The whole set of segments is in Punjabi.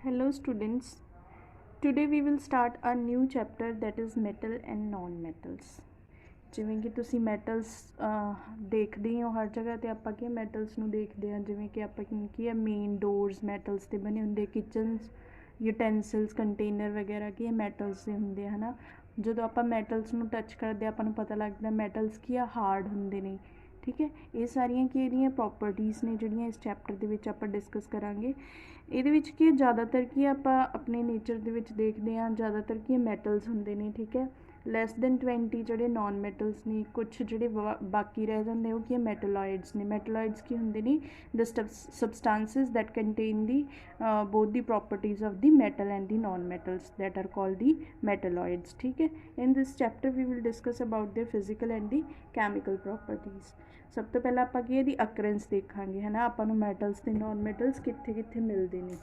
Hello students, today we will start a new chapter that is metal and non-metals। ਜਿਵੇਂ ਕਿ ਤੁਸੀਂ ਮੈਟਲਸ ਦੇਖਦੇ ਹੋ ਹਰ ਜਗ੍ਹਾ ਤੇ ਆਪਾਂ ਕੀ ਮੈਟਲਸ ਨੂੰ ਦੇਖਦੇ ਹਾਂ, ਜਿਵੇਂ ਕਿ ਆਪਾਂ ਕੀ ਹੈ ਮੇਨ ਡੋਰਸ ਮੈਟਲਸ ਦੇ ਬਣੇ ਹੁੰਦੇ, ਕਿਚਨਸ ਯੂਟੈਂਸਿਲਸ ਕੰਟੇਨਰ ਵਗੈਰਾ ਕੀ ਮੈਟਲਸ ਦੇ ਹੁੰਦੇ ਹੈ ਨਾ। ਜਦੋਂ ਆਪਾਂ ਮੈਟਲਸ ਨੂੰ ਟੱਚ ਕਰਦੇ ਆਪਾਂ ਨੂੰ ਪਤਾ ਲੱਗਦਾ ਮੈਟਲਸ ਕੀ ਆ ਹਾਰਡ ਹੁੰਦੇ ਨੇ। ठीक है, ये सारिया की ਇਹਦੀਆਂ प्रॉपर्टीज़ ने ਜਿਹੜੀਆਂ इस चैप्टर ਦੇ ਵਿੱਚ ਆਪਾਂ डिस्कस करांगे। ਇਹਦੇ ਵਿੱਚ ਕੀ ज़्यादातर ਕੀ ਆਪਾਂ अपने नेचर ਦੇ ਵਿੱਚ देखते हैं ज़्यादातर ਕੀ मैटल्स ਹੁੰਦੇ ਨੇ। ठीक है, लैस दैन 20 ਜਿਹੜੇ नॉन मैटल्स ने, कुछ ਜਿਹੜੇ बाकी रह जाते वो की मैटलॉइड्स ने। मैटलॉइड्स की ਹੁੰਦੇ ਨੇ the substances that contain the both the properties of the metal and the non metals that are called the metalloids। ठीक है, in this chapter we will discuss about their physical and the chemical properties। सब तो पहला ਆਪਾਂ ਕੀ ਇਹਦੀ ਅਕਰੈਂਸ ਦੇਖਾਂਗੇ ਹੈ ਨਾ, ਆਪਾਂ ਨੂੰ ਮੈਟਲਸ ਤੇ ਨॉन ਮੈਟਲਸ ਕਿੱਥੇ ਕਿੱਥੇ ਮਿਲਦੇ ਨੇ।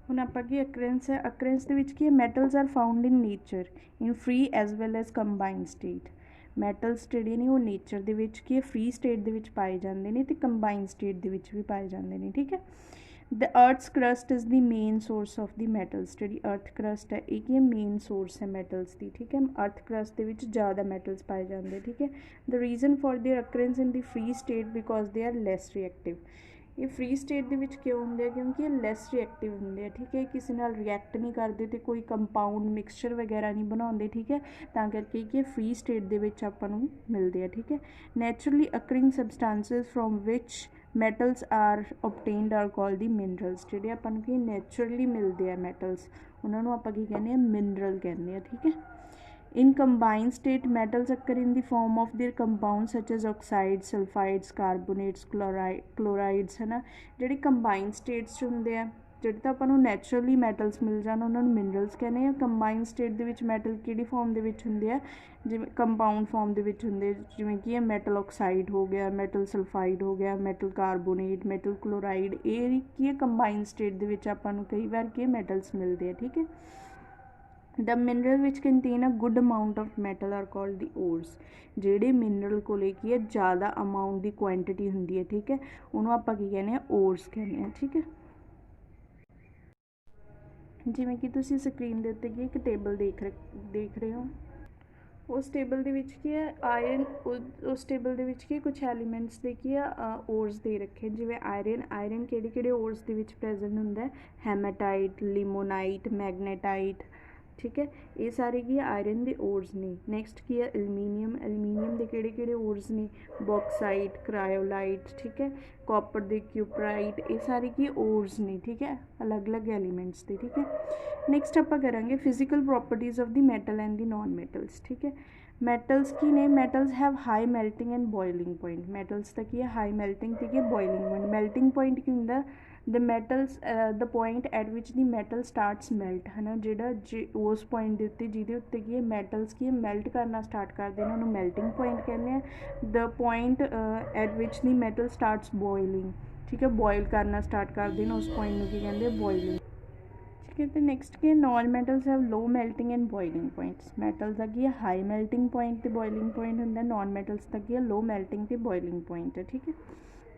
ਹੁਣ ਆਪਾਂ ਕੀ ਅਕਰੈਂਸ ਹੈ, ਅਕਰੈਂਸ ਦੇ ਵਿੱਚ ਕੀ ਹੈ metals are found in nature in free as well as combined state. Metals ਜਿਹੜੇ ਨੇ ਉਹ ਨੇਚਰ ਦੇ ਵਿੱਚ ਕੀ ਹੈ ਫ੍ਰੀ ਸਟੇਟ ਦੇ ਵਿੱਚ ਪਾਏ ਜਾਂਦੇ ਨੇ ਤੇ ਕੰਬਾਈਨਡ ਸਟੇਟ ਦੇ ਵਿੱਚ ਵੀ ਪਾਏ ਜਾਂਦੇ ਨੇ। ਠੀਕ ਹੈ, the earth's crust is the main source of the metals. जी अर्थ क्रस्ट है ये मेन सोर्स है मैटल्स की। ठीक है, अर्थ क्रस्ट के ज़्यादा मैटल्स पाए जाते। ठीक है, the reason for their occurrence in the free state because they are less reactive. ये फ्री स्टेट के क्यों होंगे, क्योंकि ये लैस रिएक्टिव होंगे। ठीक है, किसी नाल रिएक्ट नहीं करते तो कोई कंपाउंड मिक्सचर वगैरह नहीं बनाते। ठीक है, तां करके कि फ्री स्टेट के आपां नूं मिलते हैं। ठीक है, naturally occurring substances from which metals are obtained are called the minerals. ਜਿਹੜੇ ਆਪਾਂ ਨੂੰ ਕੀ ਨੈਚੁਰਲੀ ਮਿਲਦੇ ਆ ਮੈਟਲਸ ਉਹਨਾਂ ਨੂੰ ਆਪਾਂ ਕੀ ਕਹਿੰਦੇ ਆ ਮਿਨਰਲ ਕਹਿੰਦੇ ਆ। ਠੀਕ ਹੈ, in combined state metals occur in the form of their compounds such as oxides, sulfides, carbonates, chlorides है ना। ਜਿਹੜੇ combined states 'ਚ ਹੁੰਦੇ ਆ, ਜਿਹੜੇ ਤਾਂ ਆਪਾਂ ਨੂੰ ਨੈਚੁਰਲੀ ਮੈਟਲਸ ਮਿਲ ਜਾਣ ਉਹਨਾਂ ਨੂੰ ਮਿਨਰਲਸ ਕਹਿੰਦੇ ਆ। ਕੰਬਾਈਨਡ ਸਟੇਟ ਦੇ ਵਿੱਚ ਮੈਟਲ ਕਿਹੜੀ ਫਾਰਮ ਦੇ ਵਿੱਚ ਹੁੰਦੇ ਆ, ਜਿਵੇਂ ਕੰਪਾਊਂਡ ਫਾਰਮ ਦੇ ਵਿੱਚ ਹੁੰਦੇ, ਜਿਵੇਂ ਕਿ ਇਹ ਮੈਟਲ ਆਕਸਾਈਡ ਹੋ ਗਿਆ, ਮੈਟਲ ਸਲਫਾਈਡ ਹੋ ਗਿਆ, ਮੈਟਲ ਕਾਰਬੋਨੇਟ, ਮੈਟਲ ਕਲੋਰਾਈਡ। ਇਹ ਕੀ ਹੈ ਕੰਬਾਈਨਡ ਸਟੇਟ ਦੇ ਵਿੱਚ ਆਪਾਂ ਨੂੰ ਕਈ ਵਾਰ ਕੀ ਮੈਟਲਸ ਮਿਲਦੇ ਆ। ਠੀਕ ਹੈ, the mineral which contain a good amount of metal are called the ores. ਜਿਹੜੇ ਮਿਨਰਲ ਕੋਲੇ ਕੀ ਹੈ ਜ਼ਿਆਦਾ ਅਮਾਊਂਟ ਦੀ ਕੁਆਂਟੀਟੀ ਹੁੰਦੀ ਹੈ। ਠੀਕ ਹੈ, ਉਹਨੂੰ ਆਪਾਂ ਕੀ ਕਹਿੰਦੇ ਆ ਓਰਸ ਕਹਿੰਦੇ ਆ। ਠੀਕ ਹੈ, ਜਿਵੇਂ ਕਿ ਤੁਸੀਂ ਸਕਰੀਨ ਦੇ ਉੱਤੇ ਕੀ ਇੱਕ ਟੇਬਲ ਦੇਖ ਰਹੇ ਹੋ। ਉਸ ਟੇਬਲ ਦੇ ਵਿੱਚ ਕੀ ਹੈ ਆਇਰਨ, ਉਸ ਟੇਬਲ ਦੇ ਵਿੱਚ ਕੀ ਕੁਝ ਐਲੀਮੈਂਟਸ ਦੇ ਕੀ ਆ ਓਰਸ ਦੇ ਰੱਖੇ, ਜਿਵੇਂ ਆਇਰਨ ਕਿਹੜੇ ਓਰਸ ਦੇ ਵਿੱਚ ਪ੍ਰੈਜ਼ੈਂਟ ਹੁੰਦਾ ਹੈ, ਹੈਮਾਟਾਈਟ, ਲਿਮੋਨਾਈਟ, ਮੈਗਨੇਟਾਈਟ। ठीक है, ये सारे की आयरन के ओर्स ने। नैक्सट की है एलमीनियम के किहड़े ओर्स ने, बॉक्साइट, क्रायोलाइट। ठीक है, कॉपर के क्यूपराइट, ये सारे की ओर्स ने। ठीक है, अलग अलग एलीमेंट्स के। ठीक है, नैक्सट आप करांगे physical properties of the metal and the non metals. ठीक है, मैटल्स की ने, metals have high melting and boiling point. Metals का की है हाई मैल्टिंग ठीक है बॉयलिंग पॉइंट। मैल्टिंग पॉइंट की होंगे the metals the point at which the metal starts melt है ना। जो उस पॉइंट के उत्ते जिहदे उत्ते की है मैटल्स की मैल्ट करना स्टार्ट करते हैं उन्होंने मैल्टिंग पॉइंट कहते हैं। The point at which the metal starts boiling. ठीक है, बॉयल करना स्टार्ट करते हैं उस पॉइंट को की कहते हैं बॉयलिंग। ठीक है, तो नैक्सट की non metals have low melting and boiling points. Metals का की है हाई मैल्टिंग पॉइंट तो बॉयलिंग पॉइंट होंगे, नॉन मैटल्स का की है लो मैल्टिंग तो बॉयलिंग पॉइंट है। ठीक है,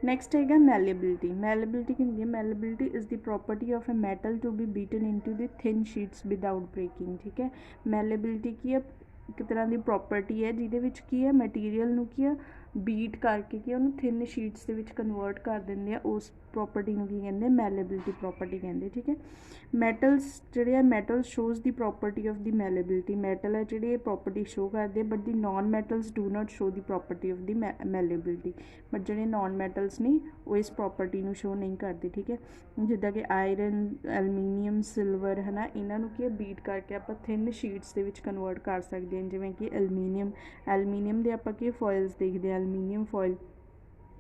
नैक्सट है मैलेबिलिटी। मैलेबिलिटी की होंगी, malleability is the property of a metal to be beaten into the thin sheets without breaking. ठीक है, मैलेबिलिटी की है एक तरह की प्रॉपर्टी है जिहदे विच की है मटीरियल नूं की है बीट करके कि उन्होंने थिन शीट्स के कन्वर्ट कर देंगे, उस प्रॉपर्टी को कहते मैलेबिलिटी प्रॉपर्टी कहते। ठीक है, मैटल्स जोड़े metals shows the property of the malleability. Metal है जोड़े प्रॉपर्टी शो करते हैं, but the non metals do not show the property of the malleability. But जोड़े नॉन मैटल्स ने वो इस प्रॉपर्टी को शो नहीं करते। ठीक है, जिदा कि आयरन, एलमीनीयम, सिल्वर है ना, इन्हों की बीट करके आप थिन शीट्स के कन्वर्ट कर सकते हैं। जिमें कि एलमीनीयम के आप फॉइल्स देखते हैं, एलमीनीयम फॉइल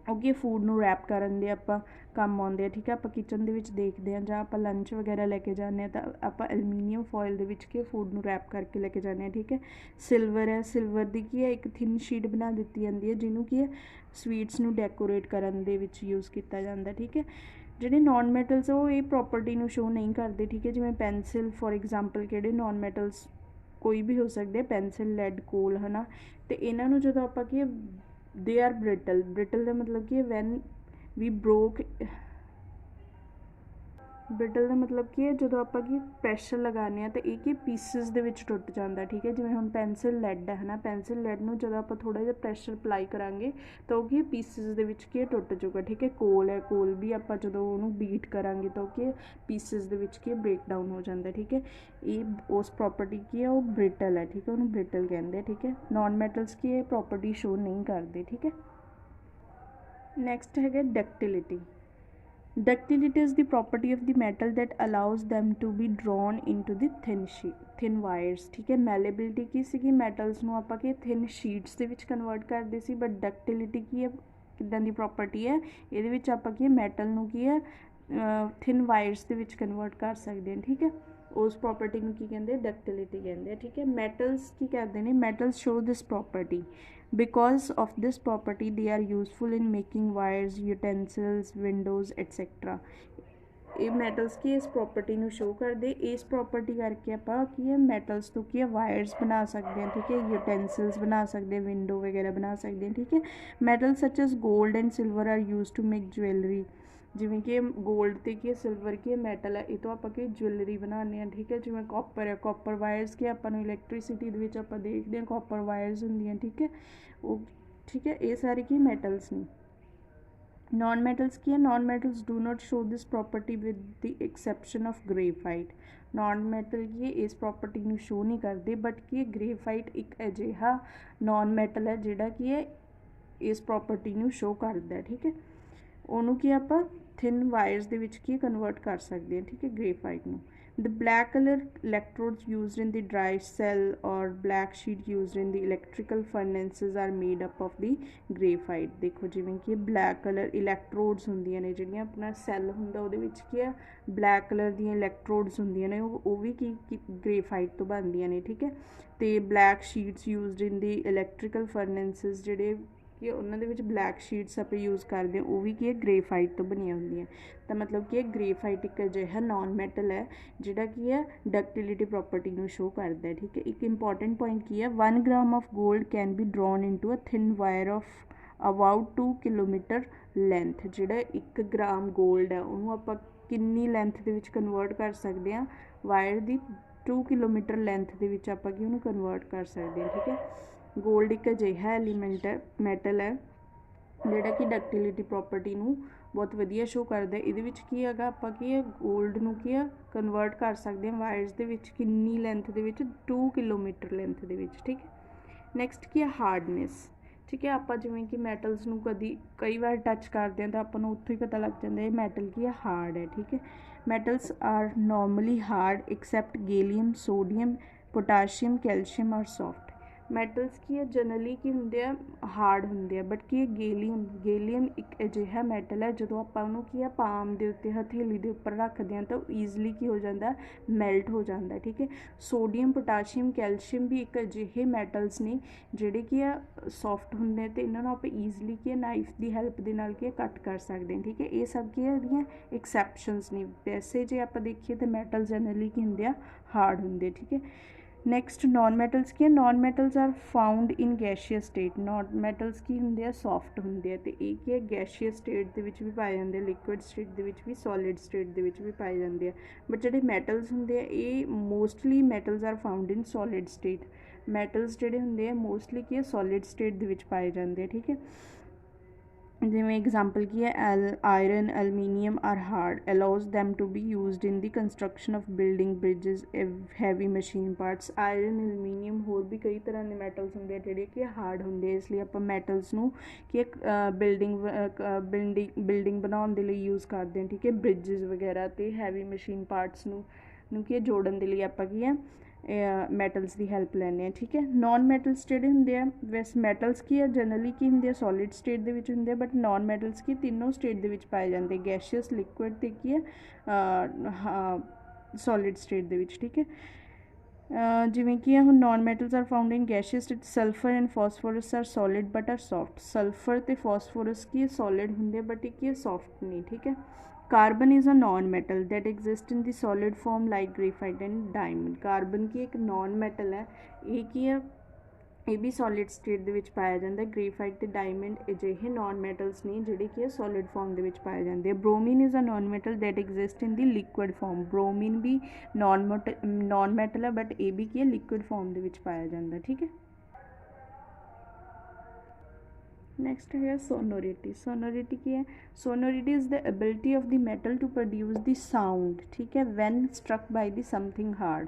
ओके फूड ਨੂੰ रैप करन दे ਆਪਾਂ ਕੰਮ ਆਉਂਦੇ ਆ। ਠੀਕ ਹੈ, ਆਪਾਂ ਕਿਚਨ ਦੇ ਵਿੱਚ ਦੇਖਦੇ ਹਾਂ ਜਾਂ ਆਪਾਂ ਲੰਚ ਵਗੈਰਾ ਲੈ ਕੇ ਜਾਂਦੇ ਹਾਂ ਤਾਂ ਆਪਾਂ ਐਲੂਮੀਨੀਅਮ ਫੋਇਲ ਦੇ ਵਿੱਚ ਕੀ ਫੂਡ ਨੂੰ ਰੈਪ ਕਰਕੇ ਲੈ ਕੇ ਜਾਂਦੇ ਹਾਂ। ਠੀਕ ਹੈ, ਸਿਲਵਰ ਹੈ, ਸਿਲਵਰ ਦੀ ਕੀ ਹੈ ਇੱਕ ਥਿਨ ਸ਼ੀਟ ਬਣਾ ਦਿੱਤੀ ਜਾਂਦੀ ਹੈ ਜਿਹਨੂੰ ਕੀ ਹੈ ਸਵੀਟਸ ਨੂੰ ਡੈਕੋਰੇਟ ਕਰਨ ਦੇ ਵਿੱਚ ਯੂਜ਼ ਕੀਤਾ ਜਾਂਦਾ। ਠੀਕ ਹੈ, ਜਿਹੜੇ ਨॉन ਮੈਟਲਸ ਉਹ ਇਹ ਪ੍ਰੋਪਰਟੀ ਨੂੰ ਸ਼ੋ ਨਹੀਂ ਕਰਦੇ। ਠੀਕ ਹੈ, ਜਿਵੇਂ ਪੈਨਸਿਲ ਫੋਰ ਐਗਜ਼ਾਮਪਲ ਕਿਹੜੇ ਨॉन ਮੈਟਲਸ ਕੋਈ ਵੀ ਹੋ ਸਕਦੇ, ਪੈਨਸਿਲ, ਲੈਡ, ਕੋਲ ਹੈ ਨਾ। ਅਤੇ ਇਹਨਾਂ ਨੂੰ ਜਦੋਂ ਆਪਾਂ ਕੀ दे आर ब्रिटल। ब्रिटल का मतलब कि वैन वी ब्रोक ਬ੍ਰਿਟਲ ਦਾ ਮਤਲਬ ਕੀ ਹੈ, ਜਦੋਂ ਆਪਾਂ ਕੀ ਪ੍ਰੈਸ਼ਰ ਲਗਾਉਂਦੇ ਹਾਂ ਤਾਂ ਇਹ ਕੀ ਪੀਸਿਸ ਦੇ ਵਿੱਚ ਟੁੱਟ ਜਾਂਦਾ, ਠੀਕ ਹੈ। ਜਿਵੇਂ ਹੁਣ ਪੈਨਸਿਲ ਲੈਡ ਹੈ ਨਾ, ਪੈਨਸਿਲ ਲੈਡ ਨੂੰ ਜਦੋਂ ਆਪਾਂ ਥੋੜ੍ਹਾ ਜਿਹਾ ਪ੍ਰੈਸ਼ਰ ਅਪਲਾਈ ਕਰਾਂਗੇ ਤਾਂ ਉਹ ਕੀ ਪੀਸਿਸ ਦੇ ਵਿੱਚ ਕੀ ਟੁੱਟ ਜਾਊਗਾ, ਠੀਕ ਹੈ। ਕੋਲ ਹੈ, ਕੋਲ ਵੀ ਆਪਾਂ ਜਦੋਂ ਉਹਨੂੰ ਬੀਟ ਕਰਾਂਗੇ ਤਾਂ ਉਹ ਕੀ ਪੀਸਿਸ ਦੇ ਵਿੱਚ ਕੀ ਬ੍ਰੇਕ ਡਾਊਨ ਹੋ ਜਾਂਦਾ, ਠੀਕ ਹੈ। ਇਹ ਉਸ ਪ੍ਰੋਪਰਟੀ ਕੀ ਹੈ, ਉਹ ਬ੍ਰਿਟਲ ਹੈ, ਠੀਕ ਹੈ, ਉਹਨੂੰ ਬ੍ਰਿਟਲ ਕਹਿੰਦੇ ਆ, ਠੀਕ ਹੈ। ਨੋਨ ਮੈਟਲਸ ਕੀ ਇਹ ਪ੍ਰੋਪਰਟੀ ਸ਼ੋ ਨਹੀਂ ਕਰਦੇ, ਠੀਕ ਹੈ। ਨੈਕਸਟ ਹੈਗਾ ਡਕਟਿਲਿਟੀ। Ductility is the property of the metal that allows them to be drawn into the thin wires, ठीक है। Malleability ਕੀ ਸੀਗੀ, ਮੈਟਲਸ ਨੂੰ ਆਪਾਂ ਕਿ ਥਿਨ ਸ਼ੀਟਸ ਦੇ ਵਿੱਚ ਕਨਵਰਟ ਕਰਦੇ ਸੀ, ਬਟ ਡਕਟਿਲਿਟੀ ਕੀ ਹੈ, ਕਿੱਦਾਂ ਦੀ ਪ੍ਰੋਪਰਟੀ ਹੈ, ਇਹਦੇ ਵਿੱਚ ਆਪਾਂ ਕੀ ਮੈਟਲ ਨੂੰ ਕੀ ਹੈ ਥਿਨ ਵਾਇਰਸ ਦੇ ਵਿੱਚ ਕਨਵਰਟ ਕਰ ਸਕਦੇ ਹਾਂ, ਠੀਕ ਹੈ। ਉਸ ਪ੍ਰੋਪਰਟੀ ਨੂੰ ਕੀ ਕਹਿੰਦੇ, ਡਕਟਿਲਿਟੀ ਕਹਿੰਦੇ ਆ, ਠੀਕ ਹੈ। ਮੈਟਲਸ ਕੀ ਕਰਦੇ ਨੇ, metals show this property because of this property they are useful in making wires, utensils, windows etc. ਇਹ ਮੈਟਲਸ ਕੀ ਇਸ ਪ੍ਰੋਪਰਟੀ ਨੂੰ ਸ਼ੋ ਕਰਦੇ, ਇਸ ਪ੍ਰੋਪਰਟੀ ਕਰਕੇ ਆਪਾਂ ਕੀ ਹੈ ਮੈਟਲਸ ਤੋਂ ਕੀ ਹੈ ਵਾਇਰਸ ਬਣਾ ਸਕਦੇ ਹਾਂ, ਠੀਕ ਹੈ, ਯੂਟੈਂਸਿਲਸ ਬਣਾ ਸਕਦੇ ਹਾਂ, ਵਿੰਡੋ ਵਗੈਰਾ ਬਣਾ ਸਕਦੇ ਹਾਂ, ਠੀਕ ਹੈ। Metal such as gold and silver are use to make jewellery, ਜਿਵੇਂ ਕਿ ਗੋਲਡ ਅਤੇ ਕੀ ਸਿਲਵਰ ਕੀ ਮੈਟਲ ਹੈ, ਇਹ ਤੋਂ ਆਪਾਂ ਕੀ ਜਵੈਲਰੀ ਬਣਾਉਂਦੇ ਹਾਂ, ਠੀਕ ਹੈ। ਜਿਵੇਂ ਕਾਪਰ ਹੈ, ਕਾਪਰ ਵਾਇਰਸ ਕੀ ਆਪਾਂ ਨੂੰ ਇਲੈਕਟ੍ਰੀਸਿਟੀ ਦੇ ਵਿੱਚ ਆਪਾਂ ਦੇਖਦੇ ਹਾਂ ਕਾਪਰ ਵਾਇਰਸ ਹੁੰਦੀਆਂ, ਠੀਕ ਹੈ, ਉਹ ਠੀਕ ਹੈ। ਇਹ ਸਾਰੇ ਕੀ ਮੈਟਲਸ ਨੇ। ਨੋਨ ਮੈਟਲਸ ਕੀ ਹੈ, non metals do not show this property with the exception of graphite. Non metal ਕੀ ਹੈ ਇਸ ਪ੍ਰੋਪਰਟੀ ਨੂੰ ਸ਼ੋ ਨਹੀਂ ਕਰਦੇ, ਬਟ ਕੀ ਗ੍ਰੇਫਾਈਟ ਇੱਕ ਅਜਿਹਾ ਨੋਨ ਮੈਟਲ ਹੈ ਜਿਹੜਾ ਕੀ ਹੈ ਇਸ ਪ੍ਰੋਪਰਟੀ ਨੂੰ ਸ਼ੋ ਕਰਦਾ, ਠੀਕ ਹੈ। ਉਹਨੂੰ ਕੀ ਆਪਾਂ ਥਿਨ ਵਾਇਰਸ ਦੇ ਵਿੱਚ ਕੀ ਕਨਵਰਟ ਕਰ ਸਕਦੇ ਹਾਂ, ਠੀਕ ਹੈ, ਗ੍ਰੇਫਾਈਟ ਨੂੰ। The black color electrodes used in the dry cell or black sheet used in the electrical furnaces are made up of the graphite। ਦੇਖੋ ਜਿਵੇਂ ਕਿ ਬਲੈਕ ਕਲਰ ਇਲੈਕਟ੍ਰੋਡਸ ਹੁੰਦੀਆਂ ਨੇ ਜਿਹੜੀਆਂ ਆਪਣਾ ਸੈੱਲ ਹੁੰਦਾ ਉਹਦੇ ਵਿੱਚ ਕੀ ਹੈ ਬਲੈਕ ਕਲਰ ਦੀਆਂ ਇਲੈਕਟ੍ਰੋਡਸ ਹੁੰਦੀਆਂ ਨੇ, ਉਹ ਵੀ ਕੀ ਗ੍ਰੇਫਾਈਟ ਤੋਂ ਬਣਦੀਆਂ ਨੇ, ਠੀਕ ਹੈ। ਅਤੇ black sheets used in the electrical ਫਰਨੈਂਸਿਸ ਜਿਹੜੇ ਕਿ ਉਹਨਾਂ ਦੇ ਵਿੱਚ ਬਲੈਕ ਸ਼ੀਟਸ ਆਪਾਂ ਯੂਜ਼ ਕਰਦੇ ਹਾਂ ਉਹ ਵੀ ਕੀ ਹੈ ਗ੍ਰੇਫਾਈਟ ਤੋਂ ਬਣੀਆਂ ਹੁੰਦੀਆਂ। ਤਾਂ ਮਤਲਬ ਕਿ ਗ੍ਰੇਫਾਈਟ ਇੱਕ ਅਜਿਹਾ ਨੋਨ ਮੈਟਲ ਹੈ ਜਿਹੜਾ ਕੀ ਹੈ ਡਕਟਿਲਿਟੀ ਪ੍ਰੋਪਰਟੀ ਨੂੰ ਸ਼ੋ ਕਰਦਾ ਹੈ, ਠੀਕ ਹੈ। ਇੱਕ ਇੰਪੋਰਟੈਂਟ ਪੁਆਇੰਟ ਕੀ ਹੈ, 1 gram of gold can be drawn into a thin wire of about 2 kilometre length. ਜਿਹੜਾ 1 ਗ੍ਰਾਮ ਗੋਲਡ ਹੈ ਉਹਨੂੰ ਆਪਾਂ ਕਿੰਨੀ ਲੈਂਥ ਦੇ ਵਿੱਚ ਕਨਵਰਟ ਕਰ ਸਕਦੇ ਹਾਂ, ਵਾਇਰ ਦੀ 2 ਕਿਲੋਮੀਟਰ ਲੈਂਥ ਦੇ ਵਿੱਚ ਆਪਾਂ ਕੀ ਉਹਨੂੰ ਕਨਵਰਟ ਕਰ ਸਕਦੇ ਹਾਂ, ਠੀਕ ਹੈ। ਗੋਲਡ ਇੱਕ ਅਜਿਹਾ ਐਲੀਮੈਂਟ ਹੈ, ਮੈਟਲ ਹੈ ਜਿਹੜਾ ਕਿ ਡਕਟਿਲਿਟੀ ਪ੍ਰੋਪਰਟੀ ਨੂੰ ਬਹੁਤ ਵਧੀਆ ਸ਼ੋ ਕਰਦਾ। ਇਹਦੇ ਵਿੱਚ ਕੀ ਹੈਗਾ, ਆਪਾਂ ਕੀ ਹੈ ਗੋਲਡ ਨੂੰ ਕੀ ਹੈ ਕਨਵਰਟ ਕਰ ਸਕਦੇ ਹਾਂ ਵਾਇਰਸ ਦੇ ਵਿੱਚ ਕਿੰਨੀ ਲੈਂਥ ਦੇ ਵਿੱਚ, 2 ਕਿਲੋਮੀਟਰ ਲੈਂਥ ਦੇ ਵਿੱਚ, ਠੀਕ ਹੈ। ਨੈਕਸਟ ਕੀ ਹੈ ਹਾਰਡਨੈਸ, ਠੀਕ ਹੈ। ਆਪਾਂ ਜਿਵੇਂ ਕਿ ਮੈਟਲਸ ਨੂੰ ਕਈ ਵਾਰ ਟੱਚ ਕਰਦੇ ਹਾਂ ਤਾਂ ਆਪਾਂ ਨੂੰ ਉੱਥੋਂ ਹੀ ਪਤਾ ਲੱਗ ਜਾਂਦਾ ਇਹ ਮੈਟਲ ਕੀ ਹੈ ਹਾਰਡ ਹੈ, ਠੀਕ ਹੈ। Metals are normally hard except gallium, sodium, potassium, calcium are soft. Metals ਕੀ ਹੈ ਜਨਰਲੀ ਕੀ ਹੁੰਦੇ ਆ ਹਾਰਡ ਹੁੰਦੇ ਆ, ਬਟ ਕੀ ਹੈ ਗੇਲੀਅਮ ਇੱਕ ਅਜਿਹਾ ਮੈਟਲ ਹੈ ਜਦੋਂ ਆਪਾਂ ਉਹਨੂੰ ਕੀ ਹੈ ਪਾਮ ਦੇ ਉੱਤੇ ਹਥੇਲੀ ਦੇ ਉੱਪਰ ਰੱਖਦੇ ਹਾਂ ਤਾਂ ਉਹ ਈਜ਼ਲੀ ਕੀ ਹੋ ਜਾਂਦਾ ਮੈਲਟ ਹੋ ਜਾਂਦਾ, ਠੀਕ ਹੈ। ਸੋਡੀਅਮ, ਪੋਟਾਸ਼ੀਅਮ, ਕੈਲਸ਼ੀਅਮ ਵੀ ਇੱਕ ਅਜਿਹੇ ਮੈਟਲਸ ਨੇ ਜਿਹੜੇ ਕੀ ਆ ਸੌਫਟ ਹੁੰਦੇ ਅਤੇ ਇਹਨਾਂ ਨੂੰ ਆਪਾਂ ਈਜ਼ਲੀ ਕੀ ਹੈ ਨਾਈਫ ਦੀ ਹੈਲਪ ਦੇ ਨਾਲ ਕੀ ਕੱਟ ਕਰ ਸਕਦੇ ਹਾਂ, ਠੀਕ ਹੈ। ਇਹ ਸਭ ਕੀ ਹੈ ਇਹਦੀਆਂ ਐਕਸੈਪਸ਼ਨਸ ਨੇ। ਵੈਸੇ ਜੇ ਆਪਾਂ ਦੇਖੀਏ ਤਾਂ ਮੈਟਲ ਜਨਰਲੀ ਕੀ ਹੁੰਦੇ ਆ ਹਾਰਡ ਹੁੰਦੇ, ਠੀਕ ਹੈ। ਨੈਕਸਟ ਨੋਨ ਮੈਟਲਸ ਕੀ ਹੈ, non metals are found in gaseous state. Non metals ਕੀ ਹੁੰਦੇ ਆ ਸੌਫਟ ਹੁੰਦੇ ਆ ਅਤੇ ਇਹ ਕੀ ਹੈ ਗੈਸ਼ੀਅਸ ਸਟੇਟ ਦੇ ਵਿੱਚ ਵੀ ਪਾਏ ਜਾਂਦੇ ਆ, ਲਿਕੁਇਡ ਸਟੇਟ ਦੇ ਵਿੱਚ ਵੀ, ਸੋਲਿਡ ਸਟੇਟ ਦੇ ਵਿੱਚ ਵੀ ਪਾਏ ਜਾਂਦੇ ਆ। ਬਟ ਜਿਹੜੇ ਮੈਟਲਸ ਹੁੰਦੇ ਆ ਇਹ mostly metals are found in solid state. Metals ਜਿਹੜੇ ਹੁੰਦੇ ਆ ਮੋਸਟਲੀ ਕੀ ਹੈ ਸੋਲਿਡ ਸਟੇਟ ਦੇ ਵਿੱਚ ਪਾਏ ਜਾਂਦੇ ਆ, ਠੀਕ ਹੈ। ਜਿਵੇਂ ਐਗਜ਼ਾਮਪਲ ਕੀ ਹੈ iron, aluminium are hard allows them to be used in the construction of building, bridges, heavy machine parts. Iron, aluminium ਹੋਰ ਵੀ ਕਈ ਤਰ੍ਹਾਂ ਦੇ ਮੈਟਲਸ ਹੁੰਦੇ ਆ ਜਿਹੜੇ ਕਿ ਹਾਰਡ ਹੁੰਦੇ ਆ, ਇਸ ਲਈ ਆਪਾਂ ਮੈਟਲਸ ਨੂੰ ਕਿ ਬਿਲਡਿੰਗ ਬਣਾਉਣ ਦੇ ਲਈ ਯੂਜ਼ ਕਰਦੇ ਹਾਂ, ਠੀਕ ਹੈ। ਬ੍ਰਿਜਿਸ ਵਗੈਰਾ ਅਤੇ ਹੈਵੀ ਮਸ਼ੀਨ ਪਾਰਟਸ ਨੂੰ ਕੀ ਜੋੜਨ ਦੇ ਲਈ ਆਪਾਂ ਕੀ ਹੈ ਮੈਟਲਸ ਦੀ ਹੈਲਪ ਲੈਂਦੇ ਹਾਂ, ਠੀਕ ਹੈ। ਨੋਨ ਮੈਟਲਸ ਜਿਹੜੇ ਹੁੰਦੇ ਆ ਵੈਸੇ ਮੈਟਲਸ ਕੀ ਆ ਜਨਰਲੀ ਕੀ ਹੁੰਦੇ ਆ ਸੋਲਿਡ ਸਟੇਟ ਦੇ ਵਿੱਚ ਹੁੰਦੇ ਆ, ਬਟ ਨੋਨ ਮੈਟਲਸ ਕੀ ਤਿੰਨੋਂ ਸਟੇਟ ਦੇ ਵਿੱਚ ਪਾਏ ਜਾਂਦੇ ਗੈਸ਼ੀਅਸ, ਲਿਕੁਇਡ ਅਤੇ ਕੀ ਹੈ ਸੋਲਿਡ ਸਟੇਟ ਦੇ ਵਿੱਚ, ਠੀਕ ਹੈ। ਜਿਵੇਂ ਕਿ ਹੁਣ non metals are found in gaseous state. Sulphur and phosphorus are solid but are soft. Sulphur ਅਤੇ ਫੋਸਫੋਰਸ ਕੀ ਸੋਲਿਡ ਹੁੰਦੇ ਬਟ ਇਹ ਕੀ ਸੌਫਟ ਨਹੀਂ, ਠੀਕ ਹੈ। Carbon is a non metal that exist in the solid form like graphite and diamond. Carbon ਕੀ ਇੱਕ ਨੋਨ ਮੈਟਲ ਹੈ, ਇਹ ਕੀ ਹੈ ਇਹ ਵੀ ਸੋਲਿਡ ਸਟੇਟ ਦੇ ਵਿੱਚ ਪਾਇਆ ਜਾਂਦਾ। ਗ੍ਰੇਫਾਈਟ ਤੇ ਡਾਇਮੰਡ ਅਜਿਹੇ ਨੋਨ ਮੈਟਲਸ ਨੇ ਜਿਹੜੇ ਕਿ ਸੋਲਿਡ ਫਾਰਮ ਦੇ ਵਿੱਚ ਪਾਏ ਜਾਂਦੇ ਆ। Bromine is a non metal that exist in the liquid form. Bromine ਵੀ ਨੋਨ ਮੈਟਲ ਹੈ, ਬਟ ਇਹ ਵੀ ਕੀ ਹੈ, ਲਿਕੁਇਡ ਫਾਰਮ ਦੇ ਵਿੱਚ ਪਾਇਆ ਜਾਂਦਾ। ਠੀਕ ਹੈ, ਨੈਕਸਟ ਹੈ ਸੋਨੋਰਿਟੀ। ਸੋਨੋਰਿਟੀ ਕੀ ਹੈ? Sonority is the ability of the metal to produce the sound. ਠੀਕ ਹੈ, when struck by the something hard.